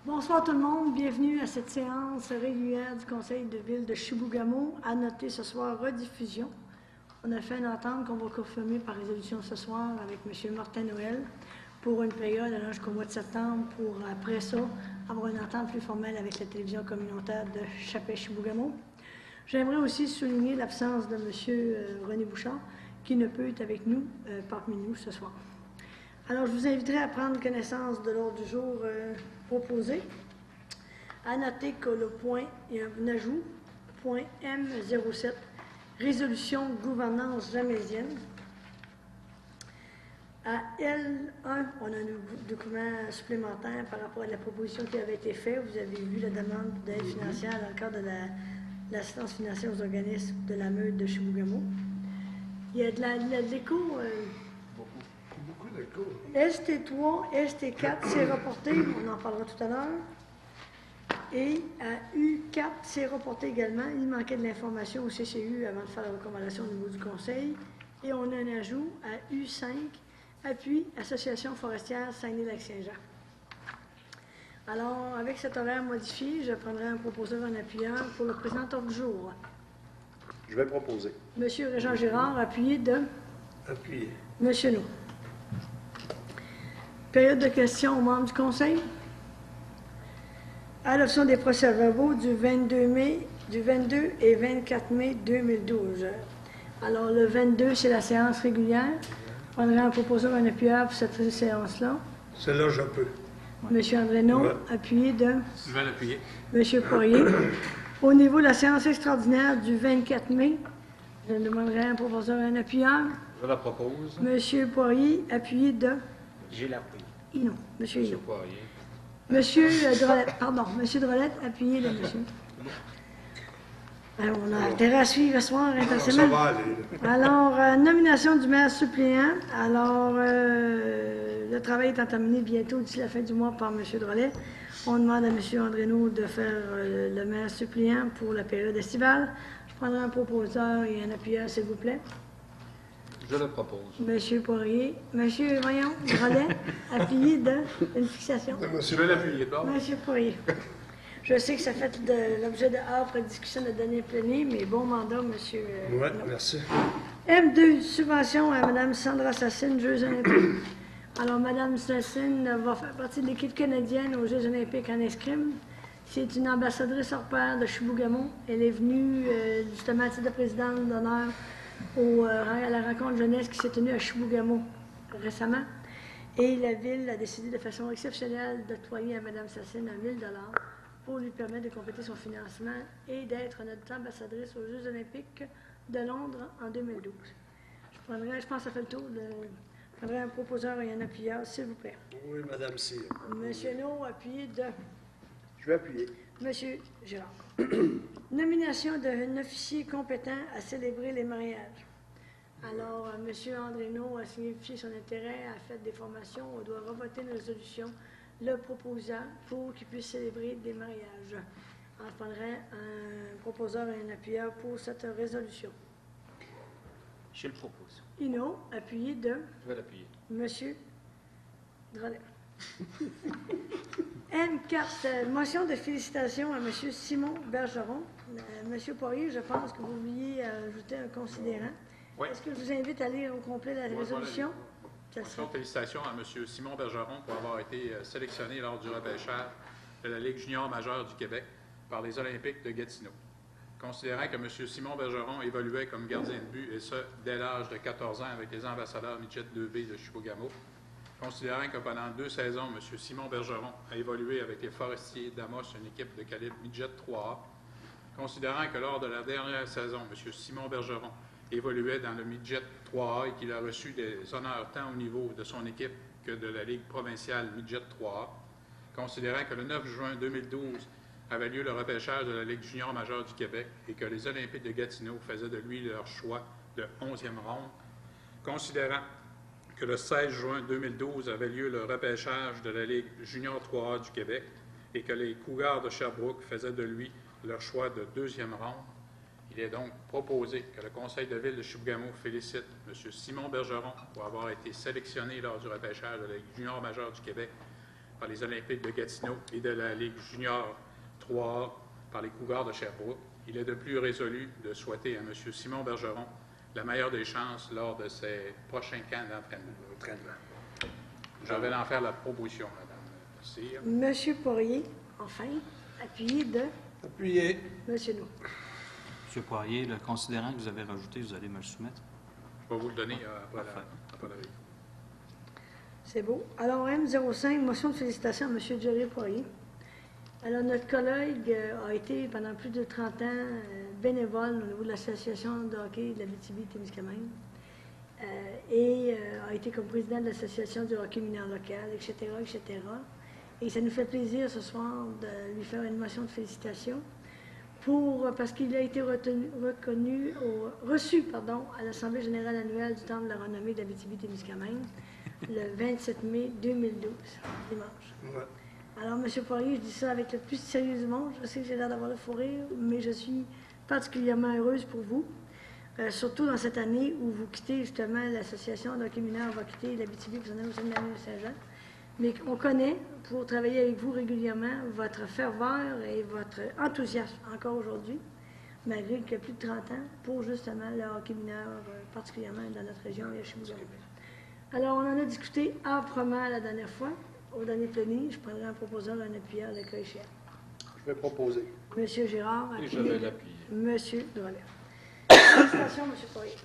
Bonsoir tout le monde, bienvenue à cette séance régulière du Conseil de ville de Chibougamau. À noter ce soir, rediffusion. On a fait une entente qu'on va confirmer par résolution ce soir avec M. Martin Noël pour une période allant jusqu'au mois de septembre pour, après ça, avoir une entente plus formelle avec la télévision communautaire de Chapais-Chibougamau. J'aimerais aussi souligner l'absence de M. René Bouchard, qui ne peut être avec nous, parmi nous ce soir. Alors, je vous inviterai à prendre connaissance de l'ordre du jour proposé. À noter que le point, il y a un ajout, point M07, résolution gouvernance jamésienne. À L1, on a un document supplémentaire par rapport à la proposition qui avait été faite. Vous avez vu la demande d'aide financière dans le cadre de l'assistance financière aux organismes de la meute de Chibougamau. Il y a de l'écho. ST3, ST4, c'est reporté, on en parlera tout à l'heure. Et à U4, c'est reporté également. Il manquait de l'information au CCU avant de faire la recommandation au niveau du Conseil. Et on a un ajout à U5, appui Association forestière Saguenay-Lac-Saint-Jean. Alors, avec cet horaire modifié, je prendrai un proposeur en appuyant pour le présent ordre du jour. Je vais proposer. Monsieur Régent Girard, appuyé de? Appuyé. Monsieur No. Période de questions aux membres du Conseil. Adoption des procès-verbaux du 22 et 24 mai 2012. Alors, le 22, c'est la séance régulière. Je prendrai un proposeur en appuyeur pour cette séance-là. Celle-là, je peux. Monsieur Andrénaud, ouais. Appuyé de? Je vais l'appuyer. Monsieur Poirier. Au niveau de la séance extraordinaire du 24 mai, je demanderai un proposeur en appuyeur. Je la propose. Monsieur Poirier, appuyé de? J'ai l'appui. Non, monsieur Monsieur Hino. Poirier. Monsieur Drolette, pardon, monsieur Drolette, appuyé de monsieur. Alors, on a intérêt à suivre ce soir intensément. Ça va aller. Alors, nomination du maire suppléant. Alors, le travail est terminé bientôt d'ici la fin du mois par monsieur Drolet. On demande à monsieur Andrénaud de faire le maire suppléant pour la période estivale. Je prendrai un proposeur et un appuyeur, s'il vous plaît. Je le propose. Monsieur Poirier. Monsieur, voyons, Drolet, appuyé d'une fixation. Je vais l'appuyer, pas? Monsieur Poirier. Je sais que ça fait l'objet de âpre discussion de données plénières, mais bon mandat, monsieur. Oui, merci. M2, subvention à Mme Sandra Sassine, Jeux olympiques. Alors, Mme Sassine va faire partie de l'équipe canadienne aux Jeux olympiques en escrime. C'est une ambassadrice hors pair de Chibougamau. Elle est venue justement à titre de présidente d'honneur à la rencontre jeunesse qui s'est tenue à Chibougamau récemment. Et la Ville a décidé de façon exceptionnelle d'octroyer à Mme Sassine $1 000 pour lui permettre de compléter son financement et d'être notre ambassadrice aux Jeux olympiques de Londres en 2012. Je pense que ça fait le tour. Je prendrai un proposeur et un appuyeur, s'il vous plaît. Oui, Madame Cyr. Monsieur No, appuyé de? Je vais appuyer. Monsieur Girard. Nomination d'un officier compétent à célébrer les mariages. Alors, Monsieur Andrénaud a signifié son intérêt, a fait des formations. On doit revoter une résolution le proposant pour qu'il puisse célébrer des mariages. Alors, je prendrai un proposeur et un appuyeur pour cette résolution. Je le propose. Hino, appuyé de? Je vais l'appuyer. Monsieur Drolet. M4, motion de félicitations à Monsieur Simon Bergeron. Monsieur Poirier, je pense que vous vouliez ajouter un considérant. Oui. Est-ce que je vous invite à lire au complet la résolution? Félicitations à M. Simon Bergeron pour avoir été sélectionné lors du repêchage de la Ligue junior majeure du Québec par les Olympiques de Gatineau. Considérant que M. Simon Bergeron évoluait comme gardien de but, et ce, dès l'âge de 14 ans avec les ambassadeurs Midget 2B de Chibougamau, considérant que pendant 2 saisons, M. Simon Bergeron a évolué avec les Forestiers d'Amos, une équipe de calibre Midget 3A, considérant que lors de la dernière saison, M. Simon Bergeron évoluait dans le Midget 3A et qu'il a reçu des honneurs tant au niveau de son équipe que de la Ligue provinciale Midget 3A, considérant que le 9 juin 2012 avait lieu le repêchage de la Ligue junior majeure du Québec et que les Olympiques de Gatineau faisaient de lui leur choix de 11e ronde, considérant que le 16 juin 2012 avait lieu le repêchage de la Ligue junior 3A du Québec et que les Cougars de Sherbrooke faisaient de lui leur choix de 2e ronde, il est donc proposé que le Conseil de ville de Chibougamau félicite M. Simon Bergeron pour avoir été sélectionné lors du repêchage de la Ligue junior majeure du Québec par les Olympiques de Gatineau et de la Ligue junior 3A par les Cougars de Sherbrooke, il est de plus résolu de souhaiter à M. Simon Bergeron la meilleure des chances lors de ses prochains camps d'entraînement. Je vais en faire la proposition, Mme Cyr. Monsieur Poirier, enfin, appuyé de Appuyé. Monsieur No. M. Poirier, le considérant que vous avez rajouté, vous allez me le soumettre? Je vais vous le donner après la réunion. C'est beau. Alors, M05, motion de félicitations à M. Jerry Poirier. Alors, notre collègue a été pendant plus de 30 ans bénévole au niveau de l'Association de hockey de la Abitibi-Témiscamingue et a été comme président de l'Association du hockey mineur local, etc., etc. Et ça nous fait plaisir ce soir de lui faire une motion de félicitations parce qu'il a été reçu à l'Assemblée générale annuelle du Temple de la renommée de l'Abitibi-Témiscamingue le 27 mai 2012, dimanche. Ouais. Alors, M. Poirier, je dis ça avec le plus sérieux du monde. Je sais que j'ai l'air d'avoir le fou rire, mais je suis particulièrement heureuse pour vous, surtout dans cette année où vous quittez justement l'association d'hockey mineur va quitter l'Abitibi pour s'en aller au Séminaire de Saint-Jean. Mais on connaît, pour travailler avec vous régulièrement, votre ferveur et votre enthousiasme encore aujourd'hui, malgré qu'il y a plus de 30 ans, pour justement le hockey mineur, particulièrement dans notre région et à Chibougamau. Alors, on en a discuté âprement la dernière fois. Au dernier plénier, je prendrai un proposeur, un appuyeur, le cas échéant. Je vais proposer. Monsieur Girard, Et je appuyé. vais l'appuyer. Monsieur Drolet. Félicitations, M. Poirier.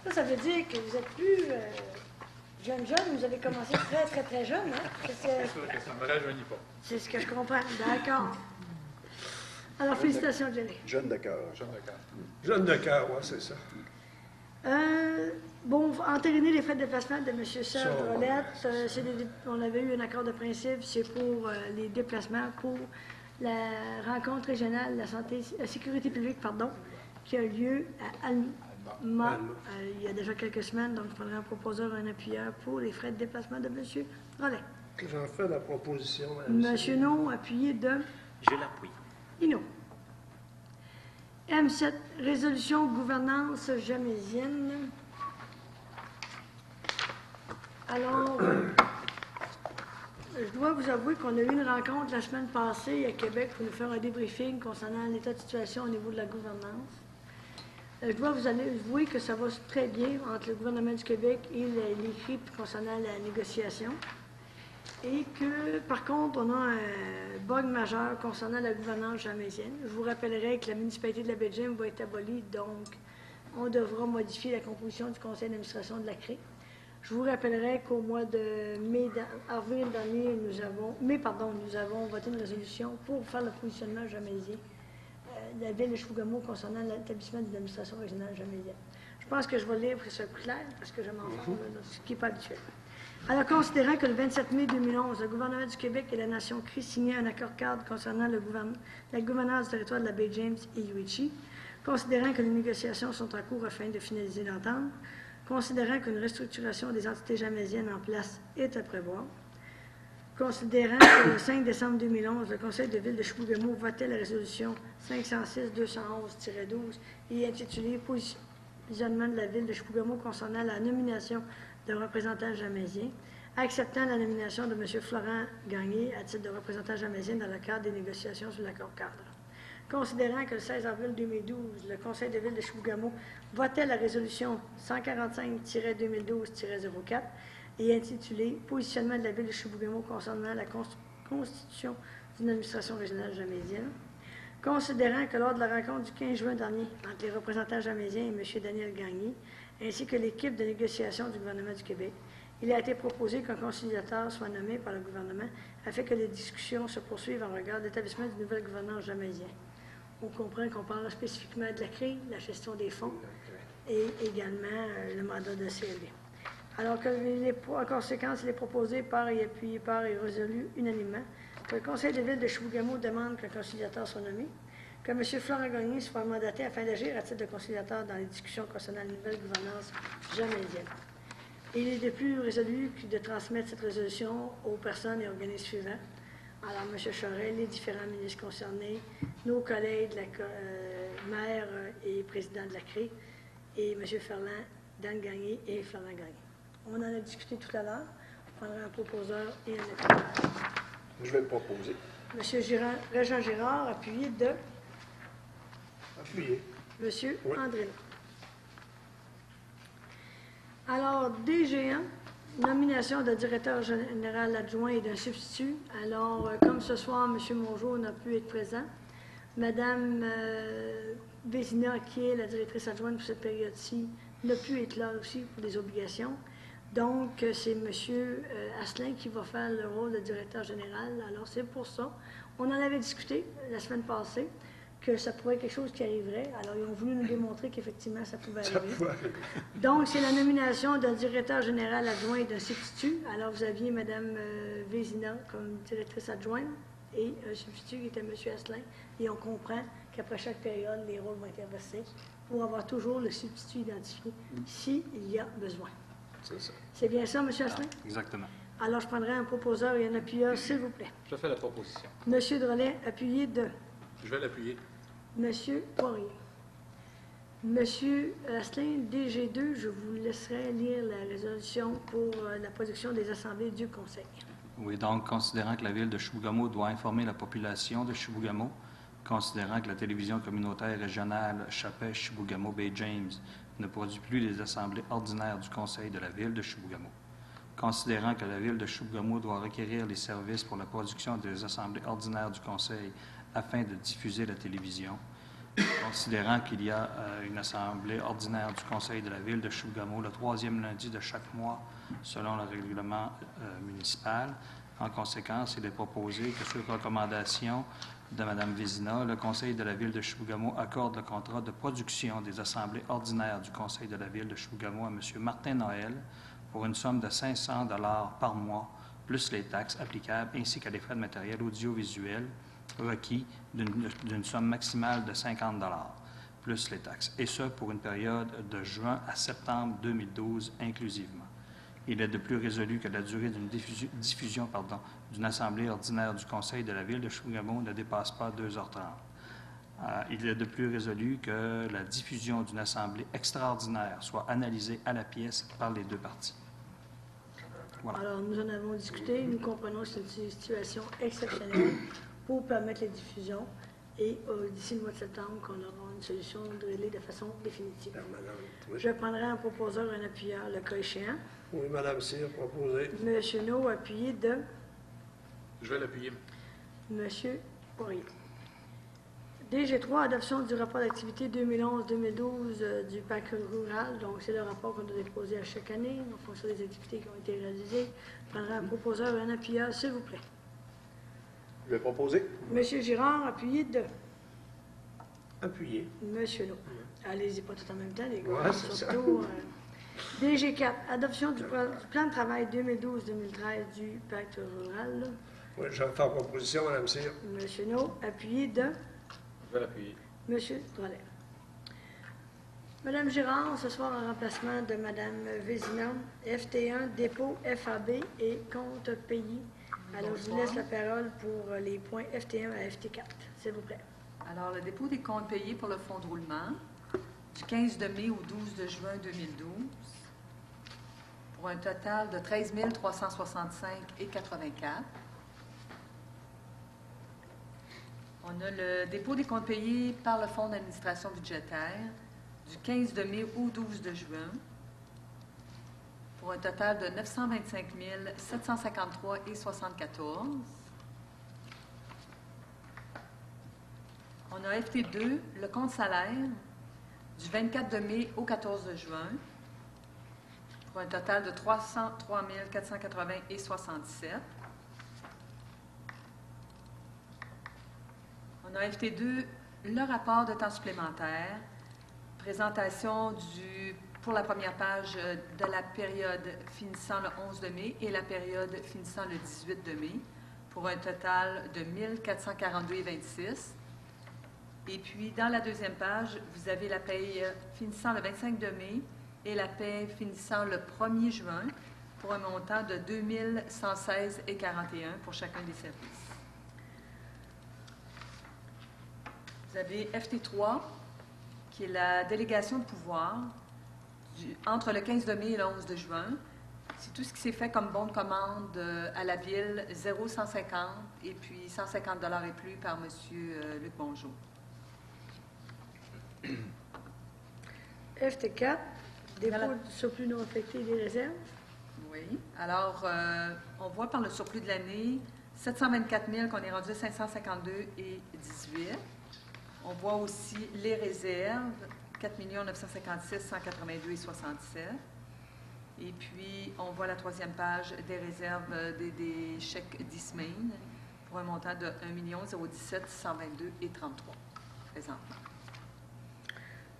Ça veut dire que vous êtes plus jeune, vous avez commencé très, très, très jeune, hein? C'est sûr que ça ne me rajeunit pas. C'est ce que je comprends. D'accord. Alors, félicitations, Jenny. Jeune de cœur. Jean de cœur. Jeune de cœur, oui, c'est ça. Bon, entériner les frais de déplacement de M. Serge Ça, Drolette, on avait eu un accord de principe, c'est pour les déplacements pour la rencontre régionale de la sécurité publique, qui a lieu à Alma. Il y a déjà quelques semaines, donc je prendrai un proposeur, un appuyeur pour les frais de déplacement de M. Drolet. J'en fais la proposition, Mme M. No, appuyé de Je l'appuie. Ino. M7, résolution gouvernance jamésienne. Alors, je dois vous avouer qu'on a eu une rencontre la semaine passée à Québec pour nous faire un débriefing concernant l'état de situation au niveau de la gouvernance. Je dois vous avouer que ça va très bien entre le gouvernement du Québec et l'écrit concernant la négociation. Et que, par contre, on a un bug majeur concernant la gouvernance jamésienne. Je vous rappellerai que la municipalité de la Baie-James va être abolie, donc on devra modifier la composition du conseil d'administration de la CRE. Je vous rappellerai qu'au mois de avril dernier, nous avons voté une résolution pour faire le positionnement jamésien de la ville de Chibougamau concernant l'établissement de l'administration régionale jamésienne. Je pense que je vais lire pour que ce soit plus clair, parce que je m'en fous, ce qui n'est pas habituel. Alors, considérant que le 27 mai 2011, le gouvernement du Québec et la Nation CRI signaient un accord-cadre concernant la gouvernance du territoire de la Baie-James et UHI, considérant que les négociations sont en cours afin de finaliser l'entente, considérant qu'une restructuration des entités jamésiennes en place est à prévoir, considérant que le 5 décembre 2011, le Conseil de ville de Chibougamau votait la résolution 506-211-12 et intitulée « Positionnement de la ville de Chibougamau concernant la nomination de représentant jamésien, acceptant la nomination de M. Florent Gagné à titre de représentant jamésien dans le cadre des négociations sur l'accord-cadre. Considérant que le 16 avril 2012, le Conseil de ville de Chibougamau votait la résolution 145-2012-04 et intitulée « Positionnement de la ville de Chibougamau concernant la constitution d'une administration régionale jamésienne », considérant que lors de la rencontre du 15 juin dernier entre les représentants jamésiens et M. Daniel Gagné, ainsi que l'équipe de négociation du gouvernement du Québec, il a été proposé qu'un conciliateur soit nommé par le gouvernement afin que les discussions se poursuivent en regard de l'établissement d'une nouvelle gouvernance jamaisienne. On comprend qu'on parle spécifiquement de la CRI, la gestion des fonds et également le mandat de CLV. Alors que, en conséquence, il est proposé par et appuyé par et résolu unanimement que le Conseil de ville de Chibougamau demande qu'un conciliateur soit nommé, que M. Florent Gagné soit mandaté afin d'agir à titre de conciliateur dans les discussions concernant la nouvelle gouvernance jamésienne. Il est de plus résolu de transmettre cette résolution aux personnes et organismes suivants. Alors, M. Charest, les différents ministres concernés, nos collègues, maire et président de la CRI, et M. Ferland, Dan Gagné et Florent Gagné. On en a discuté tout à l'heure. Je prendrai un proposeur et un appuyeur. Je vais le proposer. Monsieur Régent Girard, appuyé de Appuyé. Monsieur Oui. André. Alors, DG1, nomination de directeur général adjoint et d'un substitut. Alors, comme ce soir, M. Mongeau n'a pu être présent, Mme Vézina, qui est la directrice adjointe pour cette période-ci, n'a pu être là aussi pour des obligations. Donc, c'est M. Asselin qui va faire le rôle de directeur général. Alors, c'est pour ça. On en avait discuté la semaine passée, que ça pourrait être quelque chose qui arriverait. Alors, ils ont voulu nous démontrer qu'effectivement, ça pouvait Ça arriver. peut arriver. Donc, c'est la nomination d'un directeur général adjoint et d'un substitut. Alors, vous aviez Mme Vézina comme directrice adjointe et un substitut qui était M. Asselin. Et on comprend qu'après chaque période, les rôles vont être inversés pour avoir toujours le substitut identifié s'il y a besoin. C'est ça. C'est bien ça, M. Asselin? Exactement. Alors, je prendrai un proposeur et un appuyeur, s'il vous plaît. Je fais la proposition. M. Drolet, appuyé de Je vais l'appuyer. M. Poirier. M. Asselin, DG2, je vous laisserai lire la résolution pour la production des assemblées du Conseil. Oui, donc, considérant que la ville de Chibougamau doit informer la population de Chibougamau, considérant que la télévision communautaire régionale Chappais-Chibougamau-Bay-James ne produit plus les assemblées ordinaires du Conseil de la ville de Chibougamau, considérant que la ville de Chibougamau doit requérir les services pour la production des assemblées ordinaires du Conseil afin de diffuser la télévision, considérant qu'il y a une assemblée ordinaire du Conseil de la ville de Chibougamau le troisième lundi de chaque mois selon le règlement municipal. En conséquence, il est proposé que sur recommandation de Mme Vézina, le Conseil de la ville de Chibougamau accorde le contrat de production des assemblées ordinaires du Conseil de la ville de Chibougamau à M. Martin Noël pour une somme de 500 $ par mois, plus les taxes applicables ainsi qu'à des frais de matériel audiovisuel requis d'une somme maximale de 50 $ plus les taxes, et ce pour une période de juin à septembre 2012 inclusivement. Il est de plus résolu que la durée d'une diffusion d'une assemblée ordinaire du Conseil de la ville de Chibougamau ne dépasse pas 2h30. Il est de plus résolu que la diffusion d'une assemblée extraordinaire soit analysée à la pièce par les deux parties. Voilà. Alors, nous en avons discuté. Nous comprenons que c'est une situation exceptionnelle pour permettre les diffusions et d'ici le mois de septembre, qu'on aura une solution drillée de façon définitive. Permanente, oui. Je prendrai un proposeur et un appuyeur, le cas échéant. Oui, Mme Cyr, proposé. M. No, appuyé de Je vais l'appuyer. M. Poirier. DG3, adoption du rapport d'activité 2011-2012 du pacte rural. Donc, c'est le rapport qu'on doit déposer à chaque année en fonction des activités qui ont été réalisées. Je prendrai un proposeur et un appuyeur, s'il vous plaît. Je vais proposer. M. Girard, appuyé de Appuyé. M. No. Allez-y pas tout en même temps, les gars. Ouais, c'est ça. Surtout, DG4, adoption du plan de travail 2012-2013 du pacte rural. Là. Oui, je vais faire proposition, Mme Cyr. M. No, appuyé de Je vais l'appuyer. M. Drolet. Mme Girard, ce soir en remplacement de Mme Vézina, FT1, dépôt, FAB et compte payé. Alors, je vous laisse la parole pour les points FT1 à FT4, s'il vous plaît. Alors, le dépôt des comptes payés pour le fonds de roulement du 15 de mai au 12 de juin 2012 pour un total de 13 365,84. On a le dépôt des comptes payés par le fonds d'administration budgétaire du 15 de mai au 12 de juin pour un total de 925 753,74. On a FT2, le compte salaire, du 24 de mai au 14 de juin, pour un total de 303 480,67. On a FT2, le rapport de temps supplémentaire, présentation pour la première page de la période finissant le 11 de mai et la période finissant le 18 de mai, pour un total de 1442,26. Et puis, dans la deuxième page, vous avez la paye finissant le 25 de mai et la paye finissant le 1er juin pour un montant de 2116,41 pour chacun des services. Vous avez FT3, qui est la délégation de pouvoir entre le 15 de mai et le 11 de juin. C'est tout ce qui s'est fait comme bon de commande à la Ville, 0,150 et puis 150 $ et plus par M. Luc Bonjour. FT4, dépôt Voilà. du surplus non affecté des réserves. Oui. Alors, on voit par le surplus de l'année, 724 000 qu'on est rendu à 552,18. On voit aussi les réserves, 4 956 182,67. Et puis, on voit la troisième page des réserves des chèques d'Ismaine pour un montant de 1 017 122,33 présentement.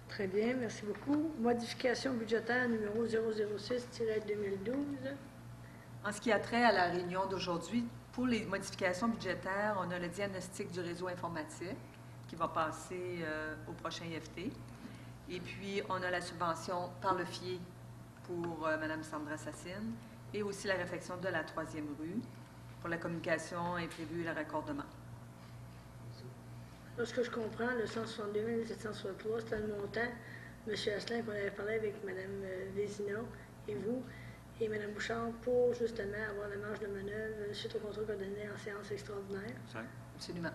Très bien, merci beaucoup. Modification budgétaire numéro 006-2012. En ce qui a trait à la réunion d'aujourd'hui, pour les modifications budgétaires, on a le diagnostic du réseau informatique qui va passer au prochain IFT. Et puis, on a la subvention par le FIE pour Mme Sandra Sassine et aussi la réfection de la 3e rue. Pour la communication imprévue et le raccordement. Là, ce que je comprends, le 162 763, c'était le montant, M. Asselin, qu'on avait parlé avec Mme Vézina et vous, et Mme Bouchard, pour justement avoir la marge de manœuvre suite au contrôle qu'on donnait en séance extraordinaire. Exact. Absolument.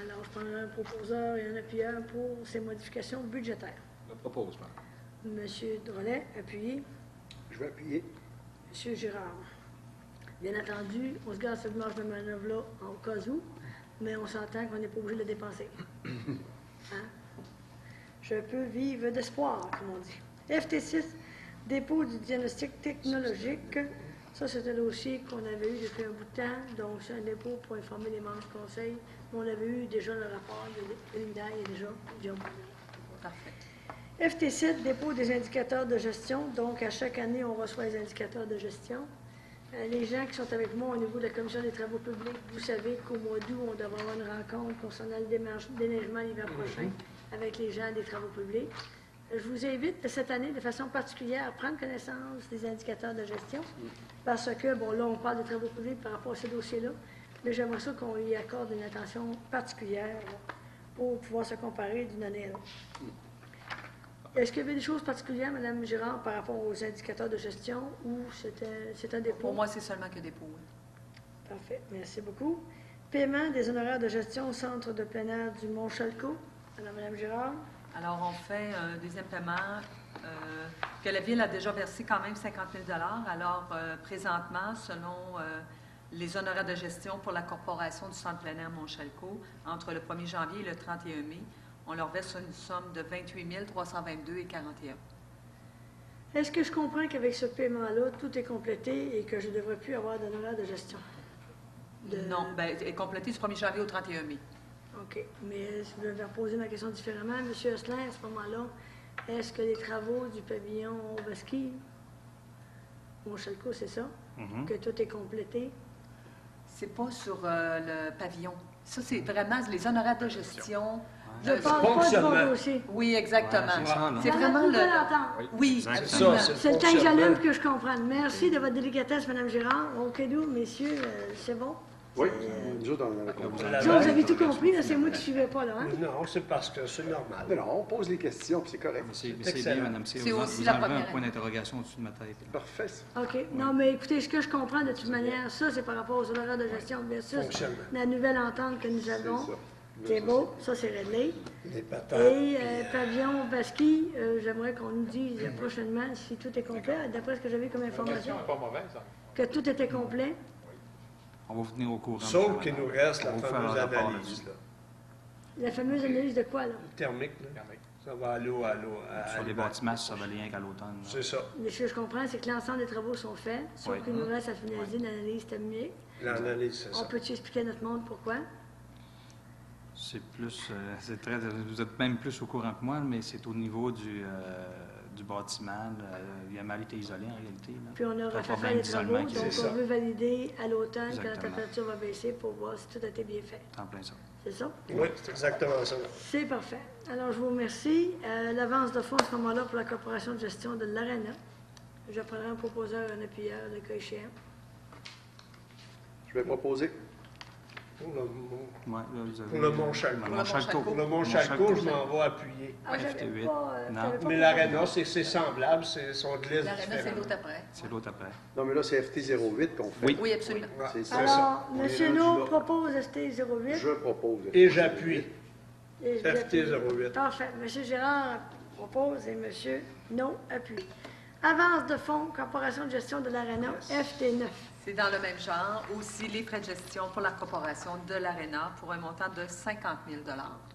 Alors, je prendrai un proposeur et un appuyeur pour ces modifications budgétaires. Je propose, madame. M. Drolet, appuyé. Je vais appuyer. M. Girard. Bien entendu, on se garde cette marge de manœuvre-là au cas où, mais on s'entend qu'on n'est pas obligé de la dépenser. Hein? Je peux vivre d'espoir, comme on dit. FT6, dépôt du diagnostic technologique. Ça, c'est un dossier qu'on avait eu depuis un bout de temps, donc c'est un dépôt pour informer les membres du conseil. On avait eu déjà le rapport de l'INDAI et déjà, Parfait. FT7, dépôt des indicateurs de gestion. Donc, à chaque année, on reçoit les indicateurs de gestion. Les gens qui sont avec moi au niveau de la Commission des travaux publics, vous savez qu'au mois d'août, on devra avoir une rencontre concernant le déneigement l'hiver prochain avec les gens des travaux publics. Je vous invite cette année, de façon particulière, à prendre connaissance des indicateurs de gestion parce que, bon, là, on parle des travaux publics par rapport à ce dossier-là, mais j'aimerais ça qu'on y accorde une attention particulière là, pour pouvoir se comparer d'une année à l'autre. Est-ce qu'il y avait des choses particulières, Mme Girard, par rapport aux indicateurs de gestion ou c'est un dépôt? Pour moi, c'est seulement que dépôt. Oui. Parfait. Merci beaucoup. Paiement des honoraires de gestion au centre de plein air du Mont-Chalcot. Alors, Mme Girard. Alors, on fait un deuxième paiement que la Ville a déjà versé quand même 50 000 $. Alors, présentement, selon les honoraires de gestion pour la corporation du centre plein air Mont-Chalcot, entre le 1er janvier et le 31 mai, on leur verse une somme de 28 322,41 $. Est-ce que je comprends qu'avec ce paiement-là, tout est complété et que je ne devrais plus avoir d'honoraires de gestion? Non, bien, est complété du 1er janvier au 31 mai. OK. Mais je vais poser ma question différemment. M. Asselin, à ce moment-là, est-ce que les travaux du pavillon Obaski, Mont-Chalcot, c'est ça? Que tout est complété? C'est pas sur le pavillon. Ça, c'est vraiment les honoraires de gestion. Je parle pas du fonctionnement. bon dossier. Oui, exactement. Ouais, c'est ça, là. C'est Dans vraiment notre le... nouvelle entente. Oui, Exactement. absolument. Ça, C'est le temps que j'allume fonctionnement. que je comprenne. Merci de votre délicatesse, Mme Girard. OK, nous, messieurs, c'est bon? Oui, nous autres, on avait compris. La Ça, vous veille. avez tout compris, là, c'est moi qui ne suivais pas, là. Hein? Non, c'est parce que c'est normal. Non, non, on pose les questions, puis c'est correct. Mais c'est bien, Excellent. Mme Cyr. C'est Vous aussi vous la enlevez un première point d'interrogation au-dessus de ma tête. là. Parfait, ça. OK. Non, mais écoutez, ce que je comprends de toute manière, ça, c'est par rapport aux honoraires de gestion, bien sûr. Fonctionnement. La nouvelle entente que nous avons, ça. c'est beau, ça, c'est réglé. Les patates. Et pavillon Baski, j'aimerais qu'on nous dise prochainement si tout est complet, d'après ce que j'avais comme La information, question n'est pas mauvaise. Hein? que tout était complet. On va vous tenir au courant. Sauf M. qu'il Lamar. nous reste la On va vous faire un fameuse rapport analyse, là-dessus. là. La fameuse analyse de quoi, là? Thermique, là. Thermique. Ça va à l'eau, Sur les bâtiments, ça va rien qu'à l'automne. là. C'est ça. Mais ce que je comprends, c'est que l'ensemble des travaux sont faits, sauf Oui. qu'il nous reste à finaliser l'analyse thermique. L'analyse, c'est On ça. peut-tu expliquer à notre monde pourquoi? C'est plus, vous êtes même plus au courant que moi, mais c'est au niveau du bâtiment. Là. Il a mal été isolé en réalité. Là. Puis on a Pas de refait problème les travaux, d'isolement donc qui on existe. ça. veut valider à l'automne quand la Exactement. température va baisser pour voir si tout a été bien fait. C'est en plein ça. C'est ça? Oui, c'est exactement ça. C'est parfait. Alors, je vous remercie. L'avance de fonds à ce moment-là pour la corporation de gestion de l'ARENA. Je prendrai un proposeur, un appuyeur, le cas échéant. Je vais proposer. Pour le Ouais, là, vous avez, Pour le Mont-Chalco. le Mont-Chalco. Pour le Mont-Chalco, je m'en vais appuyer. Ah, j'avais FT8. pas, Non. t'avais pas Mais l'Arena, c'est semblable, sont de listes L'Arena, c'est différentes. l'autre après. C'est l'autre après. Non, mais là, c'est FT08 qu'on fait. Oui. Oui, absolument. Ouais, C'est ça. Alors, On est M. rendu No là. propose ST08. Je propose. Et j'appuie. Et FT08. Parfait. M. Gérard propose et M. No appuie. Avance de fonds, Corporation de gestion de l'Arena, FT9. C'est dans le même genre. Aussi, les frais de gestion pour la corporation de l'Arena pour un montant de 50 000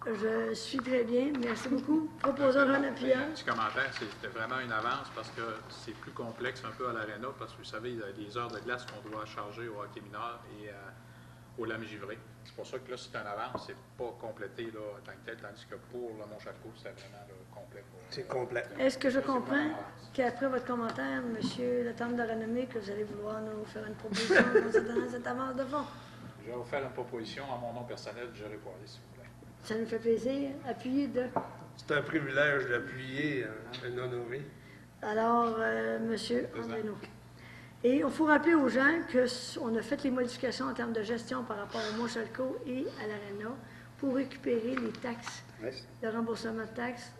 Je suis très bien. Merci beaucoup. Proposeur en appuyant. Un petit commentaire, c'était vraiment une avance parce que c'est plus complexe un peu à l'Arena parce que vous savez, il y a des heures de glace qu'on doit charger au hockey mineur et au lame givré. C'est pour ça que là, c'est une avance, c'est pas complété là, en tant que tel, tandis que pour le Mont-Chalco, c'est vraiment là, complet. C'est complet. Est-ce que je comprends qu'après votre commentaire, M. le temple de renommée, que vous allez vouloir nous faire une proposition concernant cette avance de fonds? Je vais vous faire une proposition à mon nom personnel de gérer Poirier, s'il vous plaît. Ça nous fait plaisir. Appuyez de. C'est un privilège d'appuyer un honoré. Alors, M. Andréno. Et il faut rappeler aux gens qu'on a fait les modifications en termes de gestion par rapport au Mont-Chalco et à l'Arena pour récupérer les taxes, Oui. le remboursement de taxes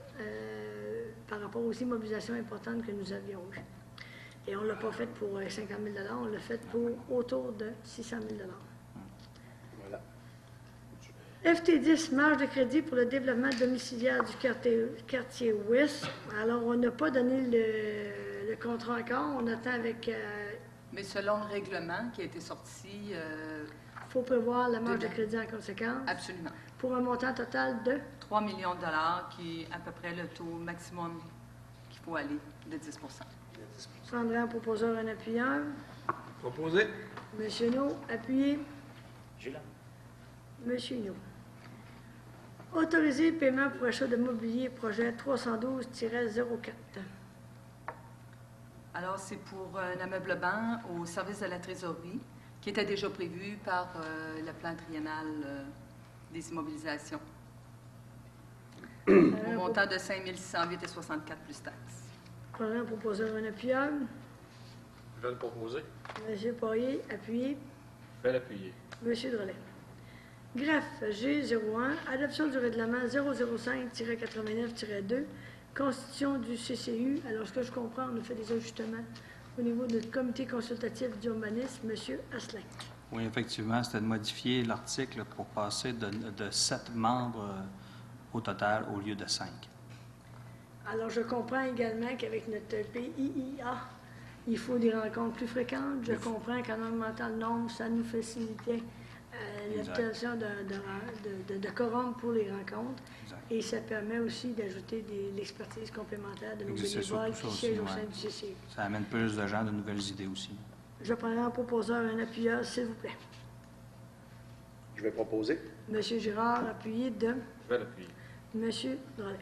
par rapport aux immobilisations importantes que nous avions eues. Et on ne l'a pas fait pour 50 000 $, on l'a fait pour autour de 600 000 $. Voilà. FT10, marge de crédit pour le développement domiciliaire du quartier Ouest. Alors, on n'a pas donné le contrat encore. On attend avec... Mais selon le règlement qui a été sorti, Il faut prévoir la marge de Dedans. crédit en conséquence absolument. pour un montant total de... 3 millions de dollars, qui est à peu près le taux maximum qu'il faut aller, de 10 Prendrait un proposeur en appuyant. Proposé. Monsieur No, appuyez. Gilles. Monsieur No. Autoriser le paiement pour achat de mobilier, projet 312-04. Alors, c'est pour un ameublement au service de la trésorerie, qui était déjà prévu par le plan triennal des immobilisations, au montant de 5 608,64 plus taxes. Prendrait un proposeur en appuyant. Je vais le proposer. Monsieur Poirier, appuyez. Je vais l'appuyer. Monsieur Drolet. Greffe G01, adoption du règlement 005-89-2, constitution du CCU. Alors, ce que je comprends, on a fait des ajustements au niveau du comité consultatif d'urbanisme. Monsieur Asselin. Oui, effectivement, c'était de modifier l'article pour passer de 7 membres au total au lieu de 5. Alors, je comprends également qu'avec notre PIIA, il faut des rencontres plus fréquentes. Je comprends qu'en augmentant le nombre, ça nous facilitait l'obtention de quorum pour les rencontres. Exact. Et ça permet aussi d'ajouter l'expertise complémentaire de nos C'est bénévoles surtout qui ça siègent au aussi, sein ouais. du CCU. Ça amène plus de gens, de nouvelles idées aussi. Je prendrai un proposeur, un appuyeur, s'il vous plaît. Je vais proposer. Monsieur Girard, appuyé de Je vais l'appuyer. Monsieur Drolet.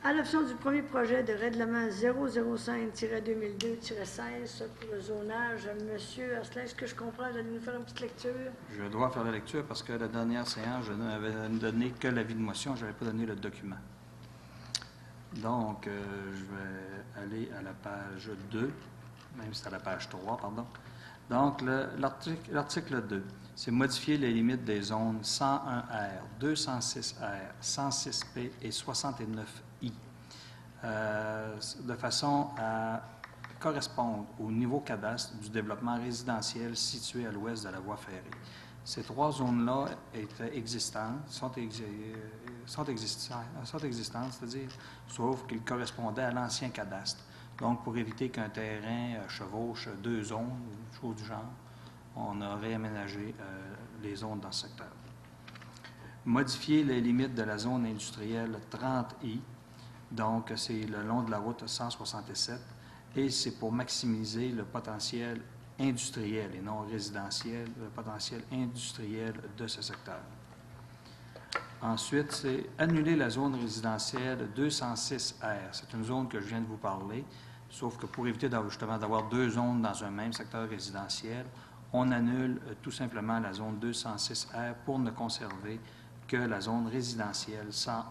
Adoption du premier projet de règlement 005-2002-16 pour le zonage. Monsieur Asselin, est-ce que je comprends? Vous allez nous faire une petite lecture? Je dois faire la lecture parce que la dernière séance, je n'avais donné que l'avis de motion, je n'avais pas donné le document. Donc, je vais aller à la page 2, même si c'est à la page 3, pardon. Donc, l'article 2, c'est modifier les limites des zones 101R, 206R, 106P et 69I, de façon à correspondre au niveau cadastre du développement résidentiel situé à l'ouest de la voie ferrée. Ces trois zones-là étaient existantes, sont existantes, c'est-à-dire, sauf qu'ils correspondaient à l'ancien cadastre. Donc, pour éviter qu'un terrain chevauche deux zones, ou chose du genre, on a réaménagé les zones dans ce secteur. Modifier les limites de la zone industrielle 30I, donc c'est le long de la route 167, et c'est pour maximiser le potentiel industriel et non résidentiel, le potentiel industriel de ce secteur. Ensuite, c'est annuler la zone résidentielle 206R. C'est une zone que je viens de vous parler, sauf que pour éviter justement d'avoir deux zones dans un même secteur résidentiel, on annule tout simplement la zone 206R pour ne conserver que la zone résidentielle 101R.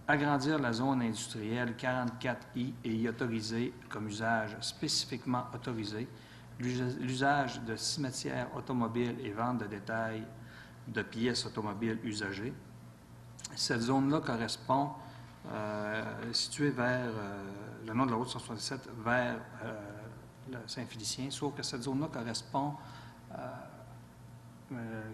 Agrandir la zone industrielle 44I et y autoriser comme usage spécifiquement autorisé l'usage de cimetières automobiles et vente de détail de pièces automobiles usagées. Cette zone-là correspond, située vers le long de la route 167, vers le Saint-Félicien, sauf que cette zone-là correspond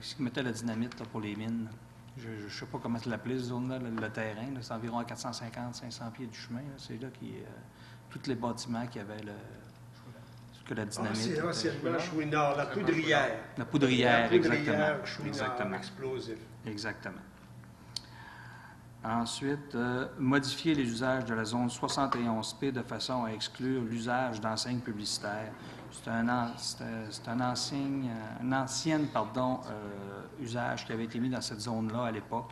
ce qui mettait la dynamite là, pour les mines. Je ne sais pas comment l'appeler, cette zone-là, le terrain. C'est environ à 450-500 pieds du chemin. C'est là qui tous les bâtiments qui avaient que la dynamite. C'est anciennement Chouinard, la poudrière. La poudrière, exactement. Chouinard, explosif. Exactement. Ensuite, modifier les usages de la zone 71P de façon à exclure l'usage d'enseignes publicitaires. C'est un ancien usage qui avait été mis dans cette zone-là à l'époque.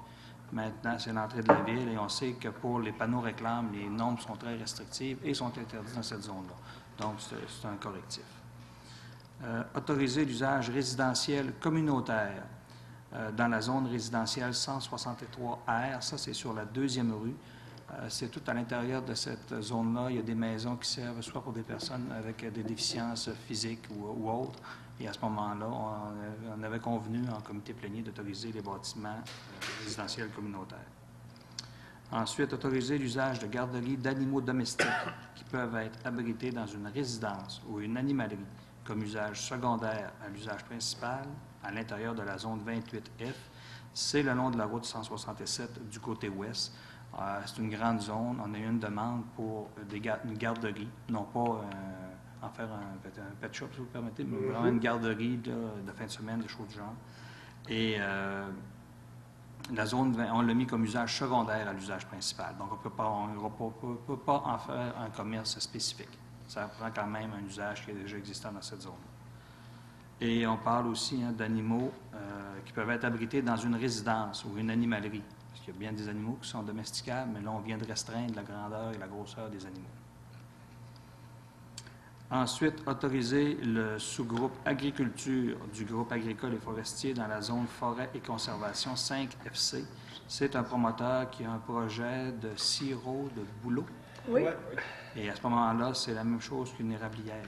Maintenant, c'est l'entrée de la ville et on sait que pour les panneaux réclames, les normes sont très restrictives et sont interdites dans cette zone-là. Donc, c'est un correctif. Autoriser l'usage résidentiel communautaire dans la zone résidentielle 163R. Ça, c'est sur la 2e rue. C'est tout à l'intérieur de cette zone-là. Il y a des maisons qui servent soit pour des personnes avec des déficiences physiques ou autres. Et à ce moment-là, on avait convenu en comité plénier d'autoriser les bâtiments résidentiels communautaires. Ensuite, autoriser l'usage de garderies d'animaux domestiques qui peuvent être abrités dans une résidence ou une animalerie comme usage secondaire à l'usage principal à l'intérieur de la zone 28F. C'est le long de la route 167 du côté ouest. C'est une grande zone. On a eu une demande pour une garderie, non pas en faire un pet shop, si vous permettez, mais vraiment une garderie de fin de semaine, de choses du genre. Et la zone, on l'a mis comme usage secondaire à l'usage principal. Donc, on ne peut pas en faire un commerce spécifique. Ça prend quand même un usage qui est déjà existant dans cette zone. Et on parle aussi d'animaux qui peuvent être abrités dans une résidence ou une animalerie. Parce qu'il y a bien des animaux qui sont domesticables, mais là, on vient de restreindre la grandeur et la grosseur des animaux. Ensuite, autoriser le sous-groupe agriculture du groupe agricole et forestier dans la zone forêt et conservation 5FC. C'est un promoteur qui a un projet de sirop de bouleau. Oui. Et à ce moment-là, c'est la même chose qu'une érablière.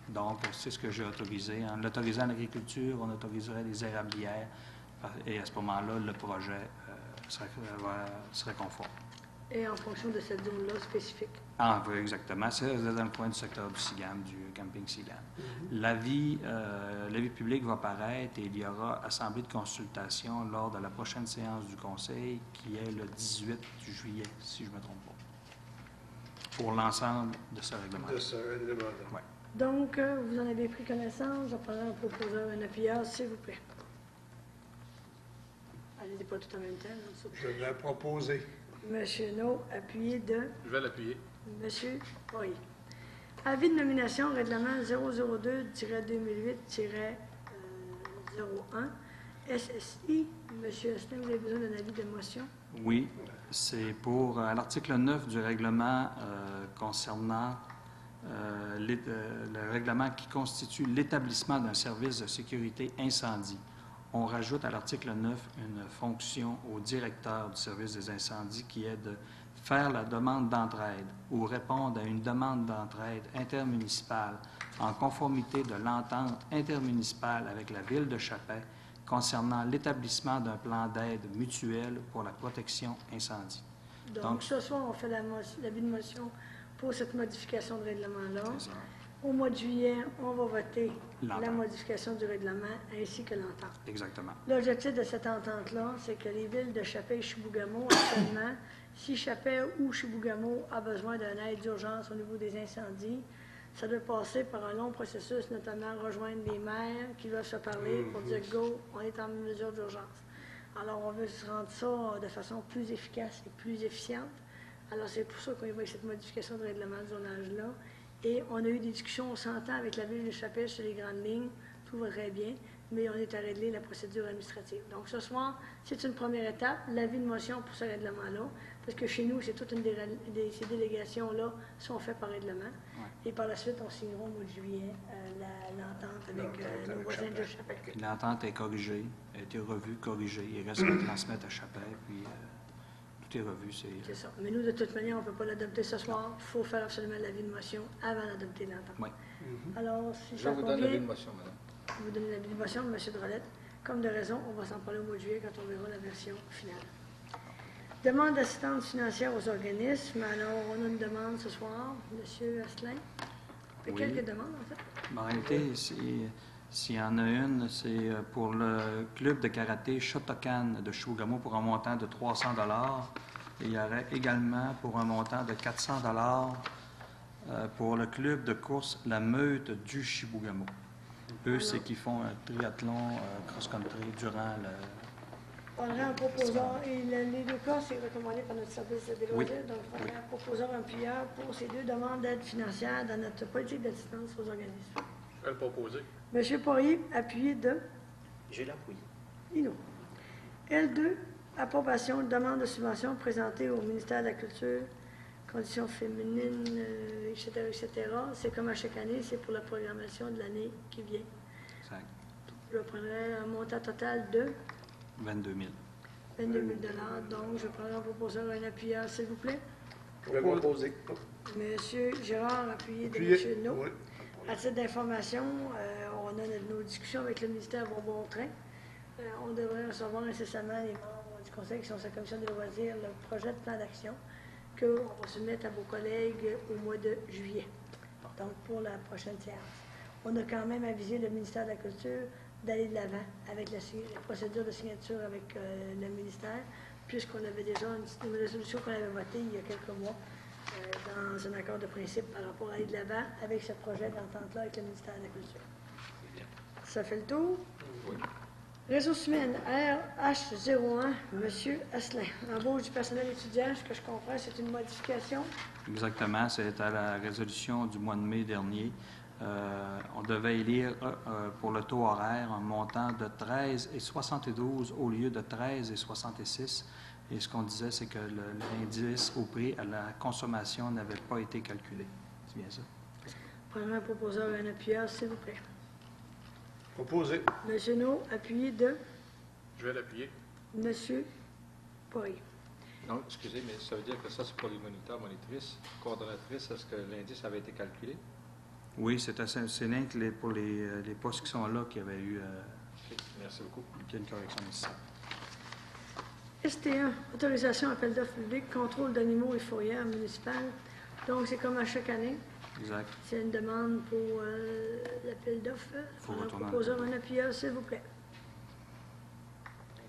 Donc, c'est ce que j'ai autorisé. En l'autorisant en agriculture, on autoriserait les érablières. Et à ce moment-là, le projet serait conforme. Et en fonction de cette zone-là spécifique. Ah, oui, exactement. C'est dans le coin du secteur du SIGAM, du camping SIGAM. L'avis public va paraître et il y aura assemblée de consultation lors de la prochaine séance du Conseil, qui est le 18 juillet, si je ne me trompe pas, pour l'ensemble de ce règlement. De ce règlement-là. Ouais. Donc, vous en avez pris connaissance. Je prendrai un proposeur, un appuyeur, s'il vous plaît. Allez-y pas tout en même temps. Là, Je l'ai proposé. Monsieur No, appuyé de Je vais l'appuyer. Monsieur Poirier. Avis de nomination, règlement 002-2008-01, SSI. Monsieur Astin, vous avez besoin d'un avis de motion? Oui, c'est pour l'article 9 du règlement concernant le règlement qui constitue l'établissement d'un service de sécurité incendie. On rajoute à l'article 9 une fonction au directeur du service des incendies qui est de faire la demande d'entraide ou répondre à une demande d'entraide intermunicipale en conformité de l'entente intermunicipale avec la Ville de Chapais concernant l'établissement d'un plan d'aide mutuelle pour la protection incendie. Donc, ce soir, on fait l'avis de motion pour cette modification de règlement-là. C'est ça. Au mois de juillet, on va voter la L'entente. modification du règlement ainsi que l'entente. Exactement. L'objectif de cette entente-là, c'est que les villes de Chapais et Chibougamau, actuellement, si Chapais ou Chibougamau a besoin d'une aide d'urgence au niveau des incendies, ça doit passer par un long processus, notamment rejoindre les maires qui doivent se parler pour dire « go, on est en mesure d'urgence ». Alors, on veut se rendre ça de façon plus efficace et plus efficiente. Alors, c'est pour ça qu'on y va avec cette modification de règlement de zonage-là. Et on a eu des discussions, on s'entend avec la Ville de Chapelle sur les grandes lignes, tout va très bien, mais on est à régler la procédure administrative. Donc, ce soir, c'est une première étape, l'avis de motion pour ce règlement-là, parce que chez nous, c'est toute ces délégations-là sont faites par règlement. Ouais. Et par la suite, on signera au mois de juillet l'entente avec nos voisins de Chapelle. Puis l'entente est corrigée, a été revue, corrigée. Il reste à transmettre à Chapelle, puis tout tout est revu. C'est ça. Mais nous, de toute manière, on ne peut pas l'adopter ce soir. Il faut faire absolument l'avis de motion avant d'adopter l'entente. Oui. Alors, si Je ça vous donne convient, l'avis de motion, madame. vous donnez l'avis de motion de M. Drolette. Comme de raison, on va s'en parler au mois de juillet quand on verra la version finale. Demande d'assistance financière aux organismes. Alors, on a une demande ce soir, M. Asselin. Il y a Oui. quelques demandes, en fait. En réalité, s'il y en a une, c'est pour le club de karaté Shotokan de Chibougamau pour un montant de 300 $. Et il y aurait également pour un montant de 400 $ pour le club de course La Meute du Chibougamau. Eux, c'est qu'ils font un triathlon cross-country durant le... On aurait un proposeur, et les deux cas, c'est recommandé par notre service des loisirs, donc on aurait un proposeur, un payeur pour ces deux demandes d'aide financière dans notre politique d'assistance aux organismes. Je vais le proposer. M. Poirier, appuyé de Je l'appuie. Ino. L2, approbation de demande de subvention présentée au ministère de la Culture, conditions féminines, etc., etc. C'est comme à chaque année, c'est pour la programmation de l'année qui vient. Exact. Je prendrai un montant total de 22 000. 22 000 $. Donc, je prendrai un proposeur, un appuyeur, s'il vous plaît. Je vais proposer. Monsieur Gérard, appuyé de Appuyé. M. No. Oui. À titre d'information, on a nos discussions avec le ministère vont bon train. On devrait recevoir incessamment les membres du Conseil qui sont sur la Commission des loisirs, le projet de plan d'action qu'on va soumettre à vos collègues au mois de juillet, donc pour la prochaine séance. On a quand même avisé le ministère de la Culture d'aller de l'avant avec la procédure de signature avec le ministère, puisqu'on avait déjà une résolution qu'on avait votée il y a quelques mois dans un accord de principe par rapport à aller de l'avant avec ce projet d'entente-là avec le ministère de la Culture. Ça fait le tour? Oui. Ressources humaines, RH01, M. Asselin. Embauche du personnel étudiant, ce que je comprends, c'est une modification. Exactement, c'est à la résolution du mois de mai dernier. On devait élire pour le taux horaire un montant de 13,72 au lieu de 13,66. Et ce qu'on disait, c'est que l'indice au prix à la consommation n'avait pas été calculé. C'est bien ça? Prenons un proposeur et un appuyeur, s'il vous plaît. Proposé. M. No, appuyé de Je vais l'appuyer. M. Poirier. Non, excusez, mais ça veut dire que ça, c'est pour les moniteurs, monitrices, coordonnatrices. Est-ce que l'indice avait été calculé? Oui, c'est rien que pour les postes qui sont là qu'il y avait eu OK, merci beaucoup. une correction nécessaire. ST1, autorisation appel d'offres public, contrôle d'animaux et fourrières municipales. Donc, c'est comme à chaque année. Exact. C'est une demande pour l'appel d'offres. Faut Un retourner en proposeur, un appuyeur, s'il vous plaît.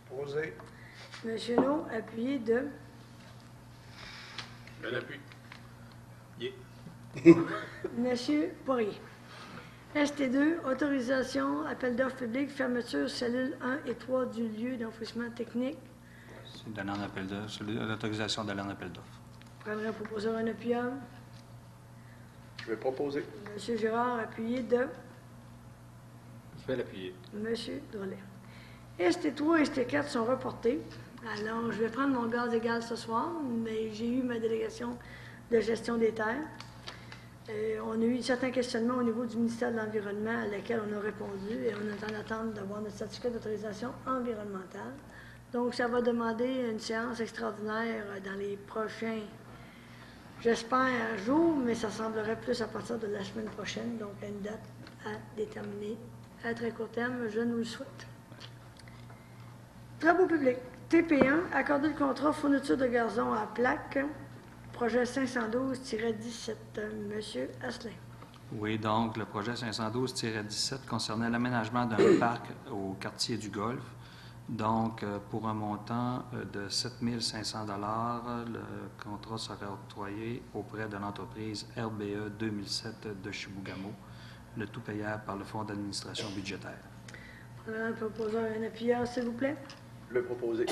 Proposé. Monsieur No, appuyé de Je l'appuie. Yeah. Monsieur Poirier. ST2, autorisation, appel d'offres public, fermeture cellules 1 et 3 du lieu d'enfouissement technique. C'est d'aller en appel d'offres, c'est l'autorisation d'aller en appel d'offres. Prendrai un proposeur, un appuyeur. Je vais proposer. Monsieur Gérard, appuyé de Je vais l'appuyer. Monsieur Drolet. ST3 et ST4 sont reportés. Alors, je vais prendre mon gaz égal ce soir, mais j'ai eu ma délégation de gestion des terres. On a eu certains questionnements au niveau du ministère de l'Environnement à laquelle on a répondu et on est en attente d'avoir notre certificat d'autorisation environnementale. Donc, ça va demander une séance extraordinaire dans les prochains, j'espère, jours, mais ça semblerait plus à partir de la semaine prochaine, donc une date à déterminer à très court terme, je nous le souhaite. Travaux publics. TP1, accorder le contrat fourniture de gazon à plaque, projet 512-17. Monsieur Asselin. Oui, donc le projet 512-17 concernait l'aménagement d'un parc au quartier du Golfe. Donc, pour un montant de 7 500 $, le contrat serait octroyé auprès de l'entreprise RBE 2007 de Chibougamau, le tout payable par le Fonds d'administration budgétaire. Un proposeur et un appuyeur, s'il vous plaît. Le proposer.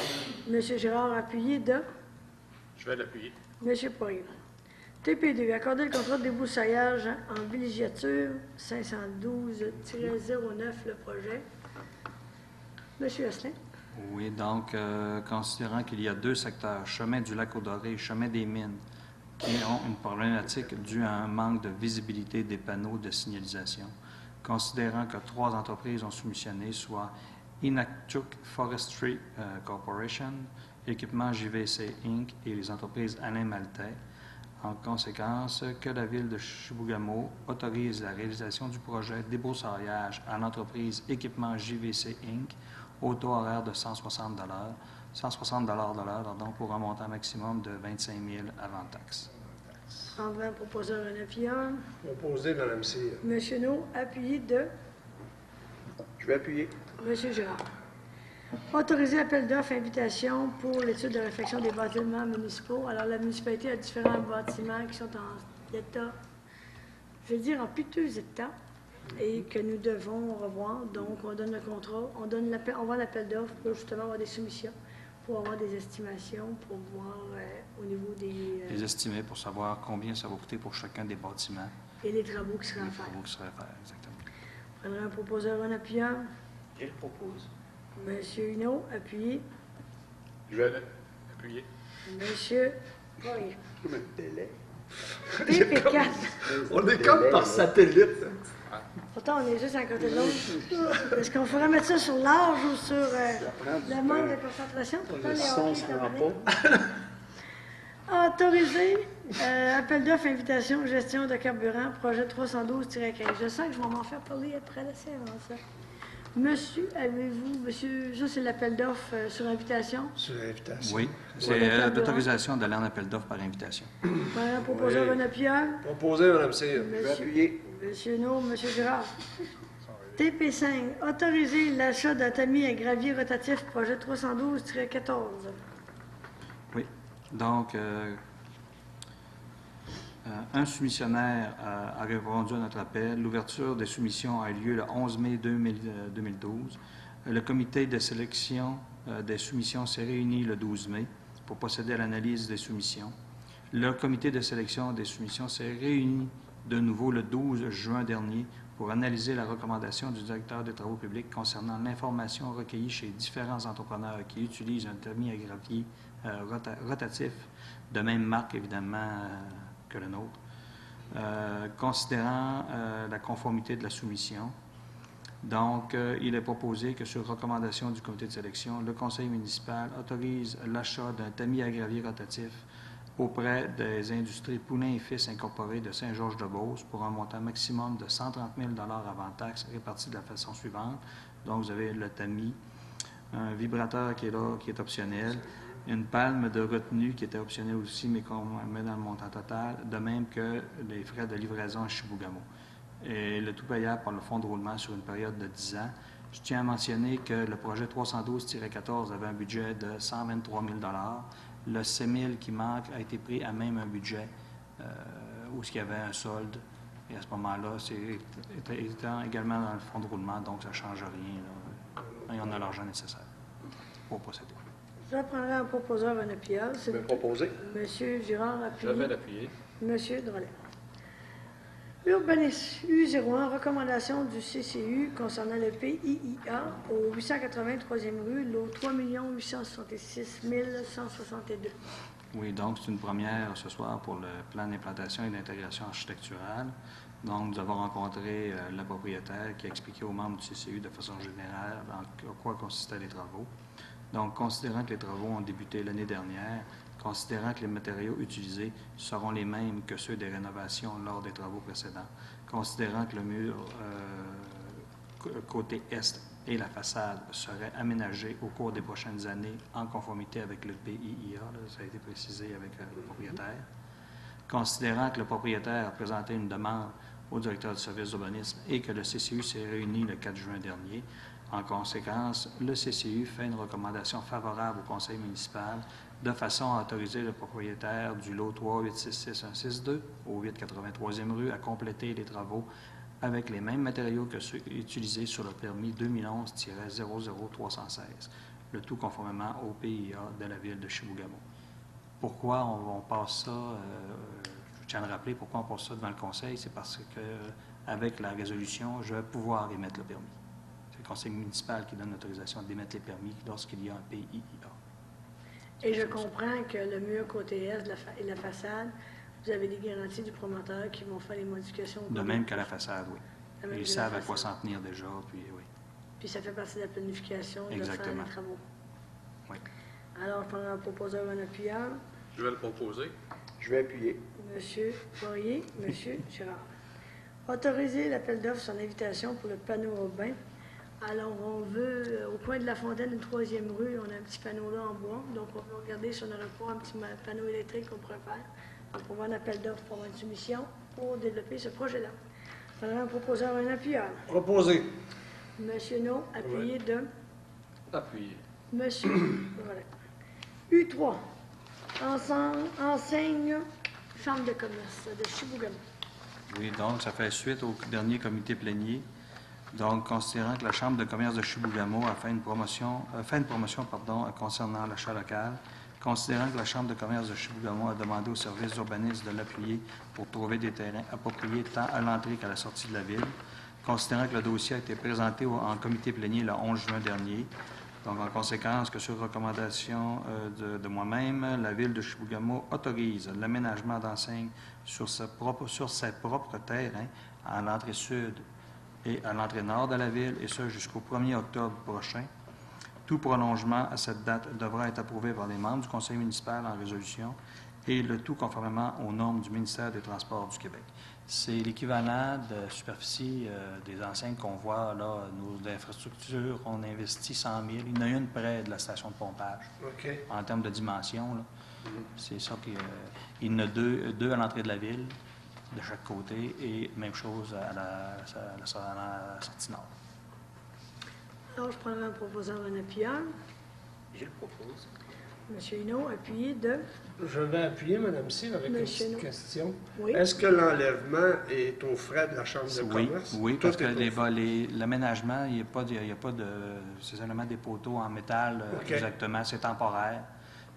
Monsieur Gérard, appuyé de Je vais l'appuyer. Monsieur Poirier. TP2, accorder le contrat de débroussaillage en villégiature 512-09, le projet. Monsieur Asselin. Oui, donc, considérant qu'il y a deux secteurs, chemin du Lac-aux-Dorées et chemin des Mines, qui ont une problématique due à un manque de visibilité des panneaux de signalisation, considérant que 3 entreprises ont soumissionné, soit Inukchuk Forestry Corporation, Équipement JVC Inc. et les entreprises Alain Maltais. En conséquence, que la Ville de Chibougamau autorise la réalisation du projet débroussaillage à l'entreprise Équipement JVC Inc. au taux horaire de 160 $, pour un montant maximum de 25 000 avant taxe. En vain, proposeur Renapia. Proposé, Mme Cyr. Monsieur No, appuyé de Je vais appuyer. Monsieur Girard. Autoriser appel d'offres, invitation pour l'étude de réflexion des bâtiments municipaux. Alors, la municipalité a différents bâtiments qui sont en état, je vais dire en piteux état, et que nous devons revoir. Donc, on donne le contrat, on voit l'appel d'offres pour justement avoir des soumissions, pour avoir des estimations, pour voir au niveau des... Les estimer pour savoir combien ça va coûter pour chacun des bâtiments. et les travaux qui seraient à Les faire. travaux qui seraient à faire, exactement. Je prendrai un proposeur en appuyant. Je le propose. Monsieur Hinault, appuyé. Je vais Appuyé. Monsieur Poirier. le délai. PP4. On est comme par satellite. Pourtant, on est juste à côté de l'autre. Est-ce qu'on ferait mettre ça sur large ou sur le manque de concentration? Pourtant, Le les son hockey, ne ça rend va pas. Autoriser appel d'offres, invitation, gestion de carburant, projet 312-15. Je sens que je vais m'en faire parler après la séance. Monsieur, monsieur, ça c'est l'appel d'offres sur invitation. Sur l'invitation. Oui, c'est l'autorisation d'aller en appel d'offres par invitation. Madame proposeur Oui. Renapia. Proposé, Mme Cyr. Je vais Monsieur, appuyer. monsieur No, monsieur Girard. TP5, autoriser l'achat d'un tamis à gravier rotatif, projet 312-14. Oui. Donc, un soumissionnaire a répondu à notre appel. L'ouverture des soumissions a eu lieu le 11 mai 2012. Le comité de sélection des soumissions s'est réuni le 12 mai pour procéder à l'analyse des soumissions. Le comité de sélection des soumissions s'est réuni de nouveau le 12 juin dernier pour analyser la recommandation du directeur des travaux publics concernant l'information recueillie chez différents entrepreneurs qui utilisent un tamis à gravier rotatif de même marque, évidemment, que le nôtre, considérant la conformité de la soumission. Donc, il est proposé que, sur recommandation du comité de sélection, le conseil municipal autorise l'achat d'un tamis à gravier rotatif auprès des industries Poulain et Fils incorporées de Saint-Georges-de-Beauce pour un montant maximum de 130 000 avant taxe, réparti de la façon suivante. Donc, vous avez le tamis, un vibrateur qui est là, qui est optionnel, une palme de retenue qui était optionnelle aussi, mais qu'on met dans le montant total, de même que les frais de livraison à Chibougamau. Et le tout payable par le fonds de roulement sur une période de 10 ans. Je tiens à mentionner que le projet 312-14 avait un budget de 123 000 Le 7 000 qui manque a été pris à même un budget où il y avait un solde. Et à ce moment-là, c'est étant également dans le fonds de roulement, donc ça ne change rien. Là. Et on a l'argent nécessaire pour procéder. Je prendrai un proposeur en appuyant. Je vais proposer. Monsieur Girard, Je appuyé. vais l'appuyer. Monsieur Drolet. Urbanisme U01, recommandation du CCU concernant le PIIA au 883e rue, lot 3 866 162. Oui, donc c'est une première ce soir pour le plan d'implantation et d'intégration architecturale. Donc, nous avons rencontré la propriétaire qui a expliqué aux membres du CCU de façon générale en quoi consistaient les travaux. Donc, considérant que les travaux ont débuté l'année dernière, considérant que les matériaux utilisés seront les mêmes que ceux des rénovations lors des travaux précédents, considérant que le mur côté est et la façade seraient aménagés au cours des prochaines années en conformité avec le PIIA, là, ça a été précisé avec le propriétaire, considérant que le propriétaire a présenté une demande au directeur du service d'urbanisme et que le CCU s'est réuni le 4 juin dernier. En conséquence, le CCU fait une recommandation favorable au conseil municipal de façon à autoriser le propriétaire du lot 3866162 au 883e rue à compléter les travaux avec les mêmes matériaux que ceux utilisés sur le permis 2011-00316, le tout conformément au PIA de la ville de Chibougamau. Pourquoi on passe ça, je tiens à le rappeler, pourquoi on passe ça devant le conseil, c'est parce que avec la résolution, je vais pouvoir émettre le permis. C'est le conseil municipal qui donne l'autorisation d'émettre les permis lorsqu'il y a un PIIA. Et je comprends que le mur côté est et la façade, vous avez des garanties du promoteur qui vont faire les modifications. De même qu'à la façade, oui. De même Ils que savent la à quoi façade. s'en tenir déjà, puis oui. Puis ça fait partie de la planification de faire Exactement. les travaux. Oui. Alors, je prendrai un proposeur, un appuyeur. Je vais le proposer. Je vais appuyer. Monsieur Poirier, Monsieur Girard. Autoriser l'appel d'offres sur invitation pour le panneau urbain. Alors, on veut, au coin de la fontaine, une 3e rue, on a un petit panneau là en bois. Donc, on veut regarder si on n'aurait pas un petit panneau électrique qu'on pourrait faire. Donc, on va un appel d'offres pour avoir une soumission pour développer ce projet-là. On a un proposeur, un appuyeur. Proposé. Monsieur No, appuyé de Appuyé. Monsieur. Voilà. U3. Enseigne Chambre de commerce de Chibougamau. Oui, donc ça fait suite au dernier comité plénier. Donc, considérant que la Chambre de commerce de Chibougamau a fait une promotion, concernant l'achat local, considérant que la Chambre de commerce de Chibougamau a demandé au service d'urbanisme de l'appuyer pour trouver des terrains appropriés tant à l'entrée qu'à la sortie de la ville, considérant que le dossier a été présenté en comité plénier le 11 juin dernier, donc en conséquence que sur recommandation de moi-même, la ville de Chibougamau autorise l'aménagement d'enseignes sur ses propres terrains à l'entrée sud et à l'entrée nord de la ville, et ce jusqu'au 1er octobre prochain. Tout prolongement à cette date devra être approuvé par les membres du conseil municipal en résolution, et le tout conformément aux normes du ministère des Transports du Québec. C'est l'équivalent de superficie des enseignes qu'on voit là, nos infrastructures. On investit 100 000. Il y en a une près de la station de pompage. OK. En termes de dimension, là. C'est ça il y en a deux à l'entrée de la ville, de chaque côté, et même chose à la sortie nord. Alors, je prendrai un proposeur, un appuyeur. Je le propose. Monsieur Hinault, appuyé de... Je vais appuyer, Mme Cyr, avec une Monsieur petite No. question. Oui. Est-ce que l'enlèvement est aux frais de la Chambre de Oui, commerce? oui, Tout parce que est aux frais. l'aménagement, il n'y a pas de... C'est seulement des poteaux en métal, OK. exactement, c'est temporaire.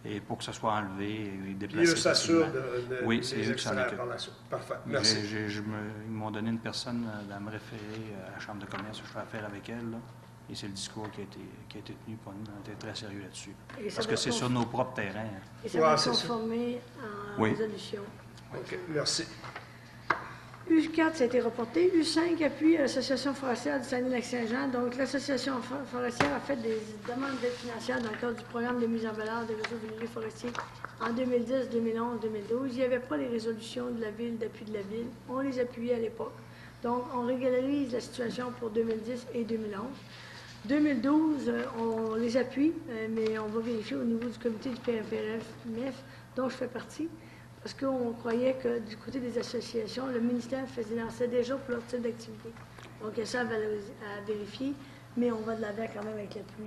Et pour que ça soit enlevé et Puis déplacé eux s'assurent facilement. de Oui, c'est les eux qui s'en extraire occupent. par la suite. Parfait. Merci. Ils m'ont donné une personne à me référer à la Chambre de commerce. Je fais affaire avec elle, là. Et c'est le discours qui a été tenu. On était très sérieux là-dessus. Et ça Parce va que c'est sur nos propres terrains. Et ça va c'est ça. conformer en Oui. résolution. OK. Merci. U4, ça a été reporté. U5 appuie l'Association forestière du Saguenay-Lac-Saint-Jean. Donc, l'Association forestière a fait des demandes d'aide financière dans le cadre du programme de mise en valeur des réseaux vulnérables forestiers en 2010, 2011, 2012. Il n'y avait pas les résolutions de la ville, d'appui de la ville. On les appuyait à l'époque. Donc, on régularise la situation pour 2010 et 2011. 2012, on les appuie, mais on va vérifier au niveau du comité du PFRF, dont je fais partie, parce qu'on croyait que du côté des associations, le ministère lançait déjà pour leur type d'activité. Donc, il y a ça à vérifier, mais on va de l'avant quand même avec l'appui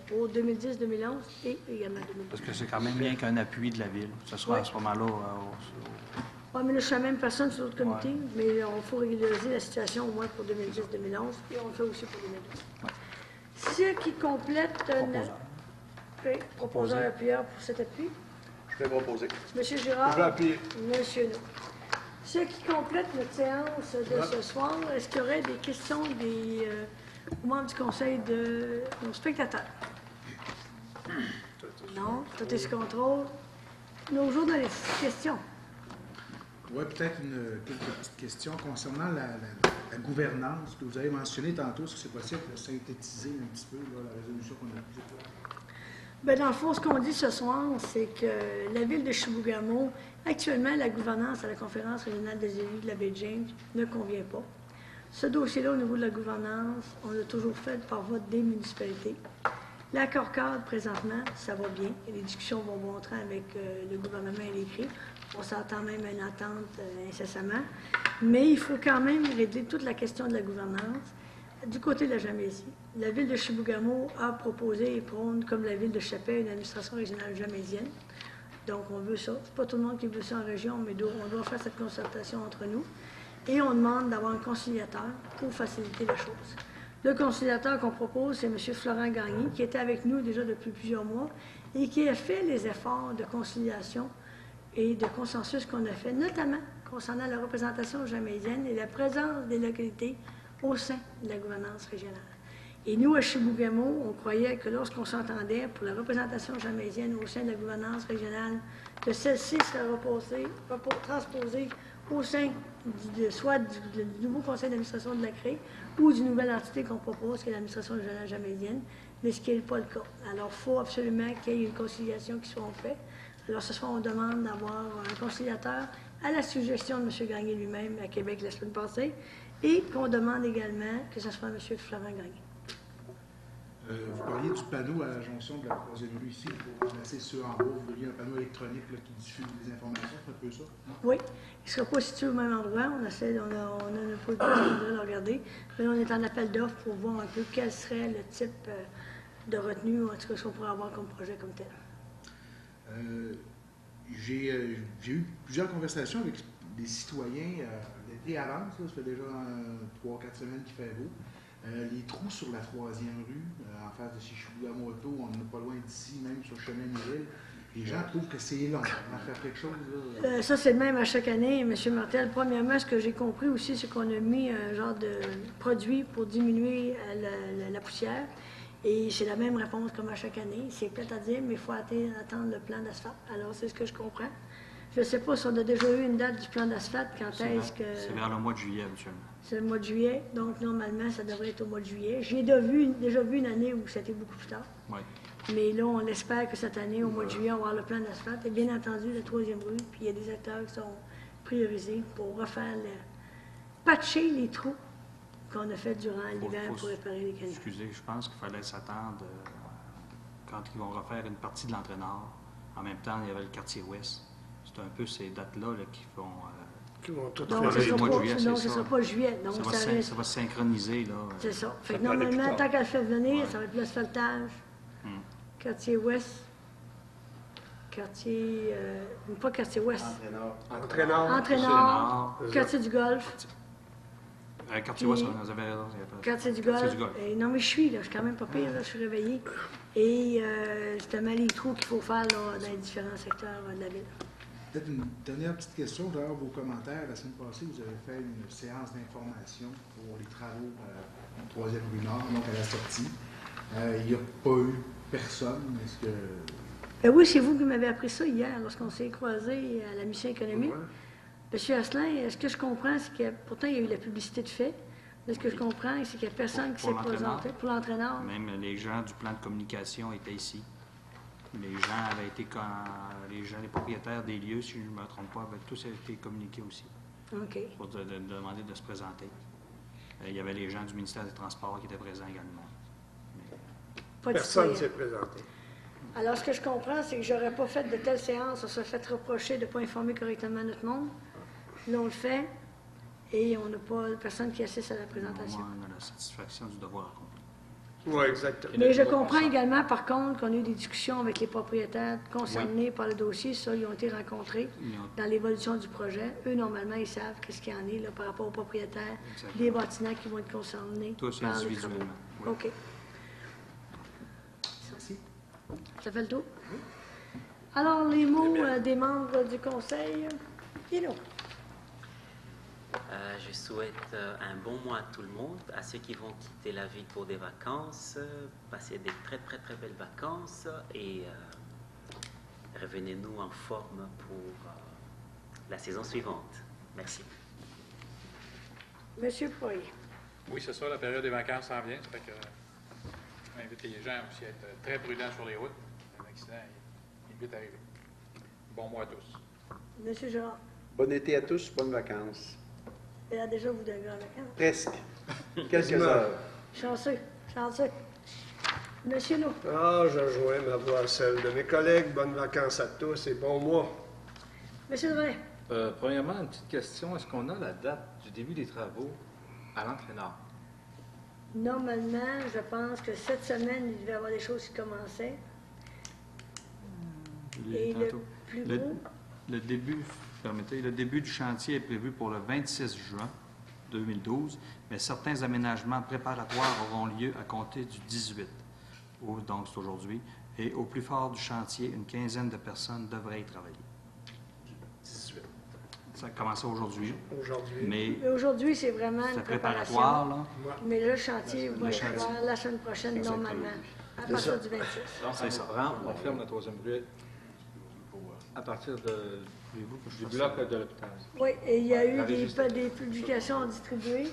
pour 2010, 2011 et également 2012. Parce que c'est quand même rien qu'un appui de la ville. Ce sera Oui. à ce moment-là Oui, mais là, je ne suis la même personne sur l'autre comité, mais il faut régulariser la situation au moins pour 2010, 2011 et on le fait aussi pour 2012. Ouais. Ce qui complète proposeur appuyeur pour cet appui. Je vais proposer. Monsieur Je vais Girard, appuyer. Monsieur No. Ce qui complète notre séance de ce soir, est-ce qu'il y aurait des questions des membres du conseil de nos spectateurs? Non, tout est sous contrôle. Nos journalistes, questions. Oui, peut-être quelques petites questions concernant la gouvernance que vous avez mentionné tantôt, si c'est possible de synthétiser un petit peu là, la résolution qu'on a prise. Bien, dans le fond, ce qu'on dit ce soir, c'est que la ville de Chibougamau, actuellement, la gouvernance à la conférence régionale des élus de la baie James ne convient pas. Ce dossier-là, au niveau de la gouvernance, on l'a toujours fait par vote des municipalités. L'accord cadre, présentement, ça va bien. Et les discussions vont bon train avec le gouvernement et les CRI. On s'entend même à une attente incessamment. Mais il faut quand même régler toute la question de la gouvernance du côté de la Jamésie. La ville de Chibougamau a proposé et prône, comme la ville de Chapais, une administration régionale jamésienne. Donc, on veut ça. C'est pas tout le monde qui veut ça en région, mais on doit faire cette concertation entre nous. Et on demande d'avoir un conciliateur pour faciliter la chose. Le conciliateur qu'on propose, c'est M. Florent Gagné, qui était avec nous déjà depuis plusieurs mois et qui a fait les efforts de conciliation et de consensus qu'on a fait, notamment concernant la représentation jamésienne et la présence des localités au sein de la gouvernance régionale. Et nous, à Chibougamau, on croyait que lorsqu'on s'entendait pour la représentation jamésienne au sein de la gouvernance régionale, que celle-ci serait transposée au sein soit du nouveau conseil d'administration de la CRE ou d'une nouvelle entité qu'on propose, qui est l'administration régionale jamésienne, mais ce qui n'est pas le cas. Alors, il faut absolument qu'il y ait une conciliation qui soit faite. Alors, ce soir, on demande d'avoir un conciliateur à la suggestion de M. Gagné lui-même à Québec la semaine passée et qu'on demande également que ce soit M. Florent Gagné. Vous parliez du panneau à la jonction de la troisième rue ici, pour remplacer ceux en bas. Vous voulez un panneau électronique là, qui diffuse des informations, c'est un peu ça? Non? Oui, il ne sera pas situé au même endroit. On a un peu de regarder. Mais on est en appel d'offres pour voir un peu quel serait le type de retenue, ou en tout cas ce qu'on pourrait avoir comme projet comme tel. J'ai eu plusieurs conversations avec des citoyens. L'été avance, là, ça fait déjà 3-4 semaines qu'il fait beau. Les trous sur la troisième rue, en face de chez Chibougamau Auto, on n'est pas loin d'ici, même sur le chemin Murille. Les gens trouvent que c'est long à faire quelque chose. Là. Ça, c'est le même à chaque année, M. Martel. Premièrement, ce que j'ai compris aussi, c'est qu'on a mis un genre de produit pour diminuer la poussière. Et c'est la même réponse comme à chaque année. C'est peut-être à dire, mais il faut attendre le plan d'asphalte. Alors, c'est ce que je comprends. Je ne sais pas si on a déjà eu une date du plan d'asphalte. Quand est-ce que... C'est vers le mois de juillet, habituellement. C'est le mois de juillet. Donc, normalement, ça devrait être au mois de juillet. J'ai déjà vu une année où c'était beaucoup plus tard. Oui. Mais là, on espère que cette année, au mois de juillet, on va avoir le plan d'asphalte. Et bien entendu, la troisième rue. Puis il y a des acteurs qui sont priorisés pour refaire patcher les trous qu'on a fait durant l'hiver pour réparer les canaux. Excusez, je pense qu'il fallait s'attendre quand ils vont refaire une partie de l'entrée nord. En même temps, il y avait le quartier ouest. C'est un peu ces dates-là là, qui vont... Qui vont tout Donc, ce faire. ne sera pas juillet. Donc, ça va se synchroniser. C'est ça. Fait que normalement, tant qu'elle fait venir, ça va être l'asphaltage. Quartier ouest. Quartier... pas quartier ouest. Entraîneur. Quartier du Golfe. Quartier ouest, vous avez raison. Quartier du Golfe. Non, mais je suis quand même pas pire, là, je suis réveillée. Et justement, les trous qu'il faut faire là, dans les différents secteurs de la ville. Peut-être une dernière petite question. D'ailleurs, vos commentaires, la semaine passée, vous avez fait une séance d'information pour les travaux à 3e rue Nord, donc à la sortie. Il n'y a pas eu personne. Est-ce que... Oui, c'est vous qui m'avez appris ça hier, lorsqu'on s'est croisés à la mission économique. Ouais. Monsieur Asselin, ce que je comprends, c'est que pourtant, il y a eu la publicité de fait. Mais ce que je comprends, c'est qu'il n'y a personne qui s'est présenté pour l'entraîneur. Même les gens du plan de communication étaient ici. Les gens avaient été, les propriétaires des lieux, si je ne me trompe pas, avaient tous été communiqués aussi. OK. Pour demander de se présenter. Il y avait les gens du ministère des Transports qui étaient présents également. Mais... Personne ne s'est présenté. Alors, ce que je comprends, c'est que je n'aurais pas fait de telle séance, on se fait reprocher de ne pas informer correctement notre monde. Là, on le fait, et on n'a pas personne qui assiste à la présentation. On a la satisfaction du devoir accompli. Oui, exactement. Mais je comprends également, par contre, qu'on a eu des discussions avec les propriétaires concernés par le dossier. Ça, ils ont été rencontrés dans l'évolution du projet. Eux, normalement, ils savent qu'est-ce qu'il y en est là, par rapport aux propriétaires, des bâtiments qui vont être concernés. Tous individuellement. Oui. OK. Merci. Ça fait le tour? Oui. Alors, les mots des membres du conseil. Guido. Je souhaite un bon mois à tout le monde, à ceux qui vont quitter la ville pour des vacances, passer des très très très belles vacances et revenez-nous en forme pour la saison suivante. Merci. Monsieur Poirier. Oui, c'est ça, la période des vacances s'en vient. Ça fait que j'invite les gens aussi à être très prudents sur les routes. Un accident est vite arrivé. Bon mois à tous. Monsieur Gérard. Bon été à tous, bonnes vacances. Il a déjà vous de grandes vacances? Presque. Quelques heures. Chanceux. Monsieur Lowe. Ah, je rejoins ma voix à celle de mes collègues. Bonnes vacances à tous et bon mois. Monsieur Drouin. Premièrement, une petite question. Est-ce qu'on a la date du début des travaux à l'entraîneur? Normalement, je pense que cette semaine, il devait y avoir des choses qui commençaient. Et le plus gros... Le début du chantier est prévu pour le 26 juin 2012, mais certains aménagements préparatoires auront lieu à compter du 18, donc c'est aujourd'hui, et au plus fort du chantier, une quinzaine de personnes devraient y travailler. 18. Ça a commencé aujourd'hui. Mais aujourd'hui, c'est vraiment une préparatoire, là. Mais le chantier va être la semaine prochaine, normalement, à partir du 26. C'est ça. On ferme la troisième rue à partir du bloc de l'hôpital. Oui, et il y a eu des publications distribuées.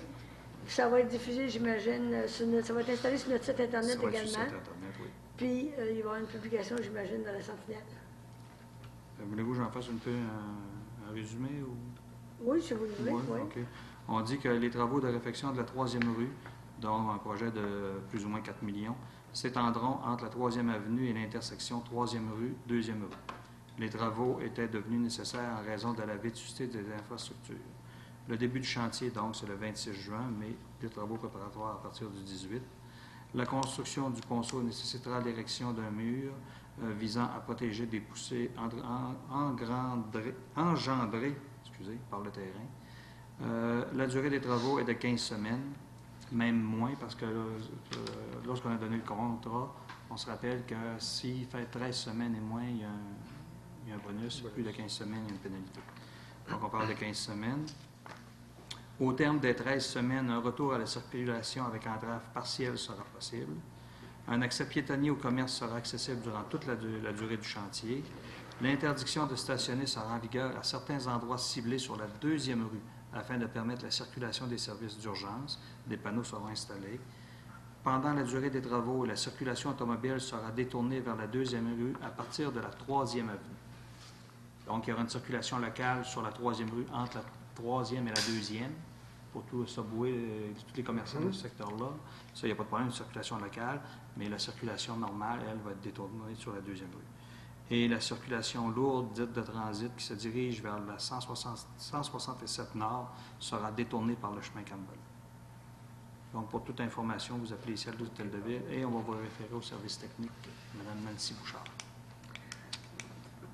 Ça va être diffusé, j'imagine, ça va être installé sur notre site Internet Ça va être également. sur le site Internet, oui. Puis, il va y avoir une publication, j'imagine, dans la Sentinelle. Voulez-vous que j'en fasse un résumé? Ou... Oui, si vous le voulez, oui. OK. On dit que les travaux de réfection de la 3e rue, dont un projet de plus ou moins 4 millions, s'étendront entre la 3e avenue et l'intersection 3e rue, 2e rue. Les travaux étaient devenus nécessaires en raison de la vétusté des infrastructures. Le début du chantier, donc, c'est le 26 juin, mais des travaux préparatoires à partir du 18. La construction du ponceau nécessitera l'érection d'un mur visant à protéger des poussées engendrées par le terrain. La durée des travaux est de 15 semaines, même moins, parce que lorsqu'on a donné le contrat, on se rappelle que s'il fait 13 semaines et moins, il y a un bonus. Plus de 15 semaines, il y a une pénalité. Donc, on parle de 15 semaines. Au terme des 13 semaines, un retour à la circulation avec entrave partielle sera possible. Un accès piétonnier au commerce sera accessible durant toute la durée du chantier. L'interdiction de stationner sera en vigueur à certains endroits ciblés sur la 2e rue afin de permettre la circulation des services d'urgence. Des panneaux seront installés. Pendant la durée des travaux, la circulation automobile sera détournée vers la 2e rue à partir de la 3e avenue. Donc, il y aura une circulation locale sur la 3e rue entre la 3e et la 2e pour tout le subway et tous les commerçants de ce secteur-là. Ça, il n'y a pas de problème de circulation locale, mais la circulation normale, elle, va être détournée sur la 2e rue. Et la circulation lourde, dite de transit, qui se dirige vers la 167 Nord, sera détournée par le chemin Campbell. Donc, pour toute information, vous appelez ici à l'hôtel de ville et on va vous référer au service technique, Mme Nancy Bouchard.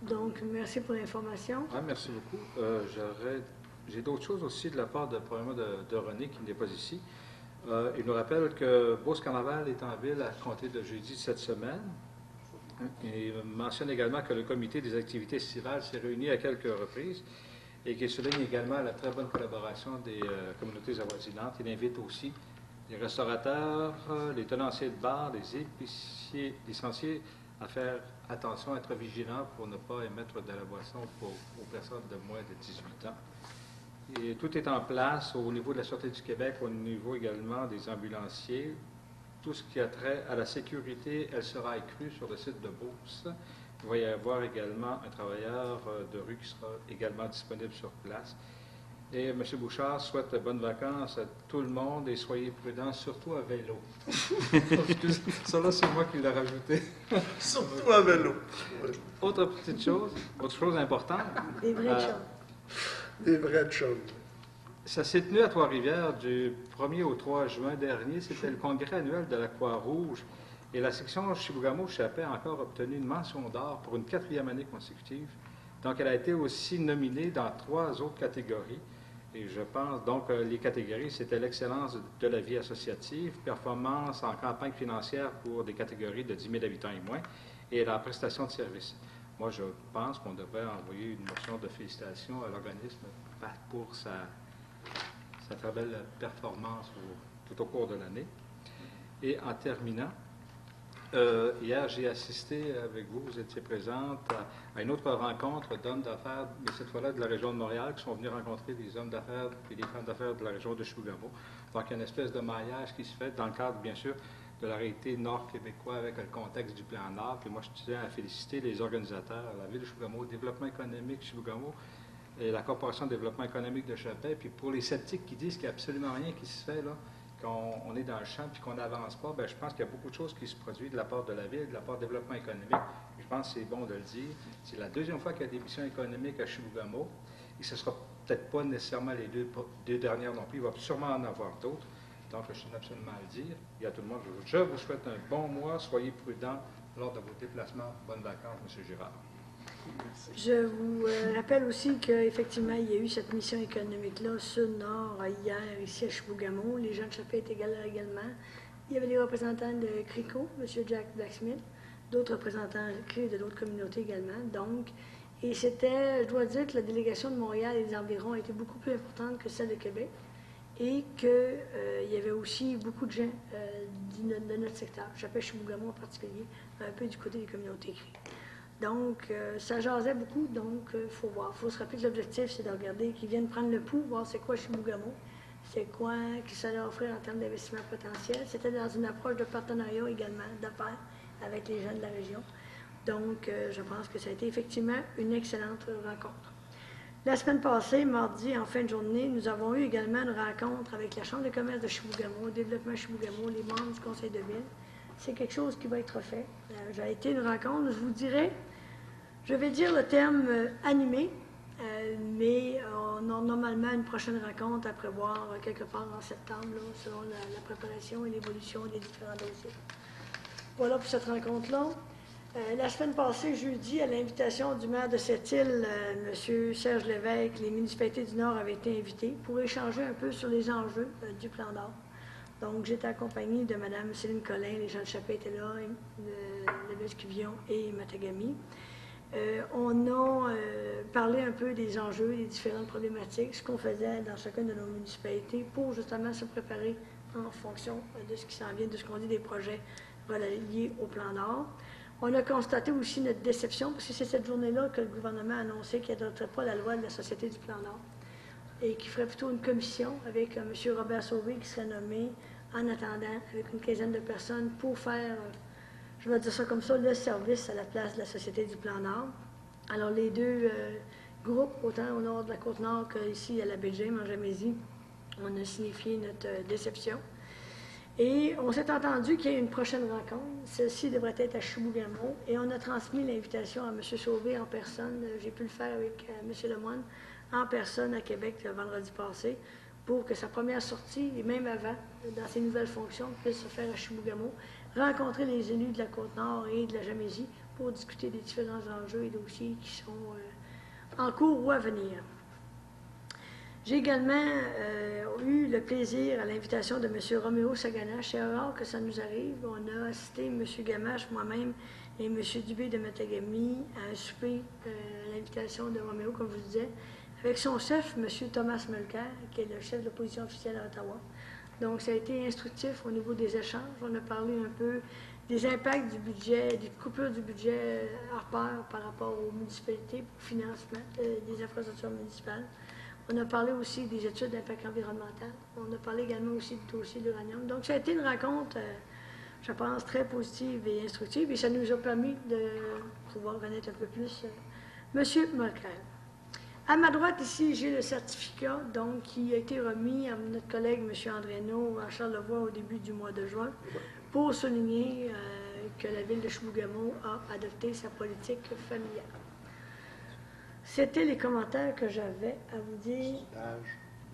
Donc, merci pour l'information. Ah, merci beaucoup. J'ai d'autres choses aussi de la part de René, qui n'est pas ici. Il nous rappelle que Beauce Carnaval est en ville à compter de jeudi de cette semaine. Il mentionne également que le comité des activités estivales s'est réuni à quelques reprises et qu'il souligne également la très bonne collaboration des communautés avoisinantes. Il invite aussi les restaurateurs, les tenanciers de bar, les épiciers, licenciés à faire attention, à être vigilants pour ne pas émettre de la boisson aux personnes de moins de 18 ans. Et tout est en place au niveau de la Sûreté du Québec, au niveau également des ambulanciers. Tout ce qui a trait à la sécurité, elle sera accrue sur le site de Beauce. Il va y avoir également un travailleur de rue qui sera également disponible sur place. Et M. Bouchard souhaite bonnes vacances à tout le monde et soyez prudents, surtout à vélo. Ça là, c'est moi qui l'ai rajouté. Surtout à vélo. Autre petite chose, autre chose importante. Des vrais chums. Des vrais chums. Ça s'est tenu à Trois-Rivières du 1er au 3 juin dernier. C'était le congrès annuel de la Croix-Rouge. Et la section Chibougamau-Chappais a encore obtenu une mention d'or pour une 4e année consécutive. Donc, elle a été aussi nominée dans 3 autres catégories. Et je pense, donc, les catégories, c'était l'excellence de la vie associative, performance en campagne financière pour des catégories de 10 000 habitants et moins, et la prestation de services. Moi, je pense qu'on devrait envoyer une motion de félicitations à l'organisme pour sa très belle performance tout au cours de l'année. Et en terminant, hier, j'ai assisté avec vous, vous étiez présente, à une autre rencontre d'hommes d'affaires, mais cette fois-là de la région de Montréal, qui sont venus rencontrer des hommes d'affaires et des femmes d'affaires de la région de Chibougamau. Donc, il y a une espèce de maillage qui se fait dans le cadre, bien sûr, de la réalité nord-québécois avec le contexte du plan Nord. Puis moi, je tiens à féliciter les organisateurs, la Ville de Chibougamau, le Développement économique Chibougamau, et la Corporation de développement économique de Chappais. Puis pour les sceptiques qui disent qu'il n'y a absolument rien qui se fait, là, qu'on est dans le champ puis qu'on n'avance pas, bien, je pense qu'il y a beaucoup de choses qui se produisent de la part de la Ville, de la part du développement économique. Je pense que c'est bon de le dire. C'est la 2e fois qu'il y a des missions économiques à Chibougamau. Et ce ne sera peut-être pas nécessairement les deux dernières non plus. Il va sûrement en avoir d'autres. Donc, je tiens absolument à le dire. Et à tout le monde, je vous souhaite un bon mois. Soyez prudents lors de vos déplacements. Bonnes vacances, M. Girard. Je vous rappelle aussi qu'effectivement, il y a eu cette mission économique-là, Sud-Nord, hier, ici à Chibougamau. Les gens de Chappais étaient là également. Il y avait des représentants de CRICO, M. Jack Blacksmith, d'autres représentants de d'autres communautés également. Donc, et c'était, je dois dire que la délégation de Montréal et des environs était beaucoup plus importante que celle de Québec et qu'il y avait aussi beaucoup de gens de notre secteur, Chappais-Chibougamau en particulier, un peu du côté des communautés CRI. Donc, ça jasait beaucoup, donc il faut voir. Il faut se rappeler que l'objectif, c'est de regarder, qu'ils viennent prendre le pouls, voir c'est quoi Chibougamau, c'est quoi qu'ils allaient offrir en termes d'investissement potentiel. C'était dans une approche de partenariat également, d'affaires avec les jeunes de la région. Donc, je pense que ça a été effectivement une excellente rencontre. La semaine passée, mardi, en fin de journée, nous avons eu également une rencontre avec la Chambre de commerce de Chibougamau, Développement Chibougamau, les membres du Conseil de ville. C'est quelque chose qui va être fait. Ça a été une rencontre, je vous dirais, je vais dire le terme animé, mais on a normalement une prochaine rencontre à prévoir quelque part en septembre, là, selon la préparation et l'évolution des différents dossiers. Voilà pour cette rencontre-là. La semaine passée, jeudi, à l'invitation du maire de Sept-Îles, M. Serge Lévesque, les municipalités du Nord avaient été invitées pour échanger un peu sur les enjeux du plan d'or. Donc, j'étais accompagnée de Mme Céline Collin, les gens de Chappé étaient là, de Vescuvillon et Matagami. On a parlé un peu des enjeux, des différentes problématiques, ce qu'on faisait dans chacune de nos municipalités pour justement se préparer en fonction de ce qui s'en vient, de ce qu'on dit des projets liés au plan d'or. On a constaté aussi notre déception, parce que c'est cette journée-là que le gouvernement a annoncé qu'il n'adopterait pas la loi de la Société du plan d'or et qu'il ferait plutôt une commission avec M. Robert Sauvé qui serait nommé en attendant avec une quinzaine de personnes pour faire, je vais dire ça comme ça, le service à la place de la Société du plan d'or. Alors les deux groupes, autant au nord de la Côte-Nord qu'ici à la baie James, en Jamésie, on a signifié notre déception. Et on s'est entendu qu'il y ait une prochaine rencontre. Celle-ci devrait être à Chibougamau. Et on a transmis l'invitation à M. Sauvé en personne. J'ai pu le faire avec M. Lemoine en personne à Québec le vendredi passé pour que sa première sortie, et même avant, dans ses nouvelles fonctions, puisse se faire à Chibougamau, rencontrer les élus de la Côte-Nord et de la Jamésie pour discuter des différents enjeux et dossiers qui sont en cours ou à venir. J'ai également eu le plaisir, à l'invitation de M. Roméo Saganache, c'est rare que ça nous arrive, on a assisté M. Gamache, moi-même et M. Dubé de Matagami à un souper à l'invitation de Roméo, comme je vous disais, avec son chef, M. Thomas Mulcair, qui est le chef de l'opposition officielle à Ottawa. Donc, ça a été instructif au niveau des échanges. On a parlé un peu des impacts du budget, des coupures du budget Harper par rapport aux municipalités pour le financement des infrastructures municipales. On a parlé aussi des études d'impact environnemental. On a parlé également aussi du dossier de l'uranium. Donc, ça a été une rencontre, je pense, très positive et instructive. Et ça nous a permis de pouvoir connaître un peu plus M. Mulcair. À ma droite, ici, j'ai le certificat donc, qui a été remis à notre collègue M. Andrénaud à Charlevoix au début du mois de juin pour souligner que la ville de Chibougamau a adopté sa politique familiale. C'était les commentaires que j'avais à vous dire.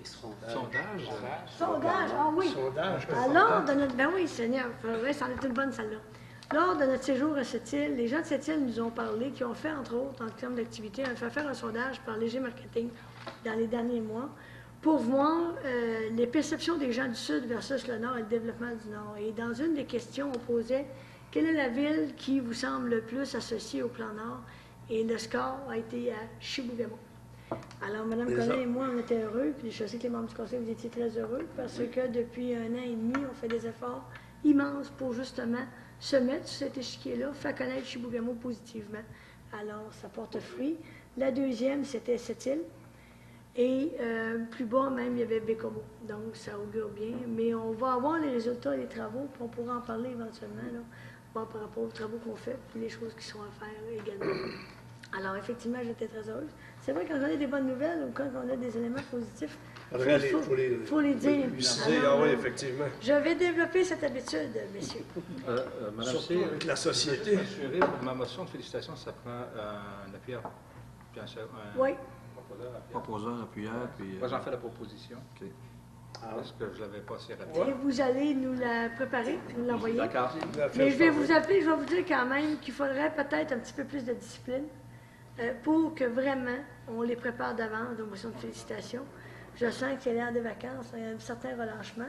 Sondage? Sondage, ah oui. Sondage. Alors, de notre... Ben oui, Seigneur, ça en est une bonne, celle-là. Lors de notre séjour à Sept-Îles, les gens de Sept-Îles nous ont parlé, qui ont fait, entre autres, en termes d'activité, on a fait faire un sondage par Léger Marketing dans les derniers mois pour voir les perceptions des gens du Sud versus le Nord et le développement du Nord. Et dans une des questions, on posait quelle est la ville qui vous semble le plus associée au plan Nord? Et le score a été à Chibougamau. Alors, Mme Collin et moi, on était heureux, puis je sais que les membres du conseil, vous étiez très heureux, parce que depuis 1 an et demi, on fait des efforts immenses pour justement se mettre sur cet échiquier-là, faire connaître Chibougamau positivement. Alors, ça porte fruit. La deuxième, c'était Sept-Îles. Et plus bas, même, il y avait Bécomo. Donc, ça augure bien. Mais on va avoir les résultats des travaux, puis on pourra en parler éventuellement, là, par rapport aux travaux qu'on fait, puis les choses qui sont à faire là, également. Alors, effectivement, j'étais très heureuse. C'est vrai, quand on a des bonnes nouvelles ou quand on a des éléments positifs, il faut les dire. Alors, oui, effectivement. Je vais développer cette habitude, messieurs. Madame Surtout C, avec la société. Assurer pour ma motion de félicitations, ça prend un appuyeur. Puis Oui. Proposeur, appuyeur, puis... Moi, j'en fais la proposition. OK. Parce que je l'avais pas assez rapide. Et vous allez nous la préparer, nous l'envoyer. D'accord. Mais je vais vous appeler, je vais vous dire quand même qu'il faudrait peut-être un petit peu plus de discipline pour que vraiment on les prépare d'avance aux motions de félicitations. Je sens qu'il y a l'air des vacances, il y a un certain relâchement.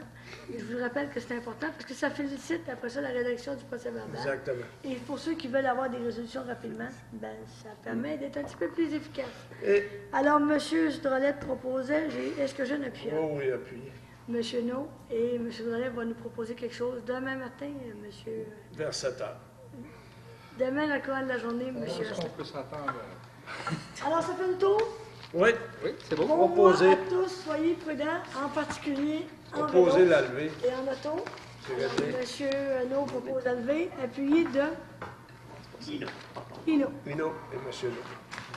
Et je vous rappelle que c'est important parce que ça félicite après ça la rédaction du procès verbal. Exactement. Et pour ceux qui veulent avoir des résolutions rapidement, ben, ça permet d'être un petit peu plus efficace. Et... Alors, M. Zdrolette proposait, est-ce que j'ai un appui? Oh oui, appuyé. M. No et M. Zdrolette va nous proposer quelque chose demain matin, M. Vers 7 heures. Demain, la courant de la journée, M. Est-ce qu'on peut s'attendre? Alors, ça fait le tour. Oui, Oui, c'est bon. Bon Proposé. mois à tous, soyez prudents, en particulier en proposé vélo la levée. et en auto. C'est Alors, réglé. Monsieur Hainaut propose la levée, appuyé de Hino. Hino et Monsieur.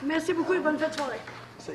Merci beaucoup et bonne fête de soirée. Ça,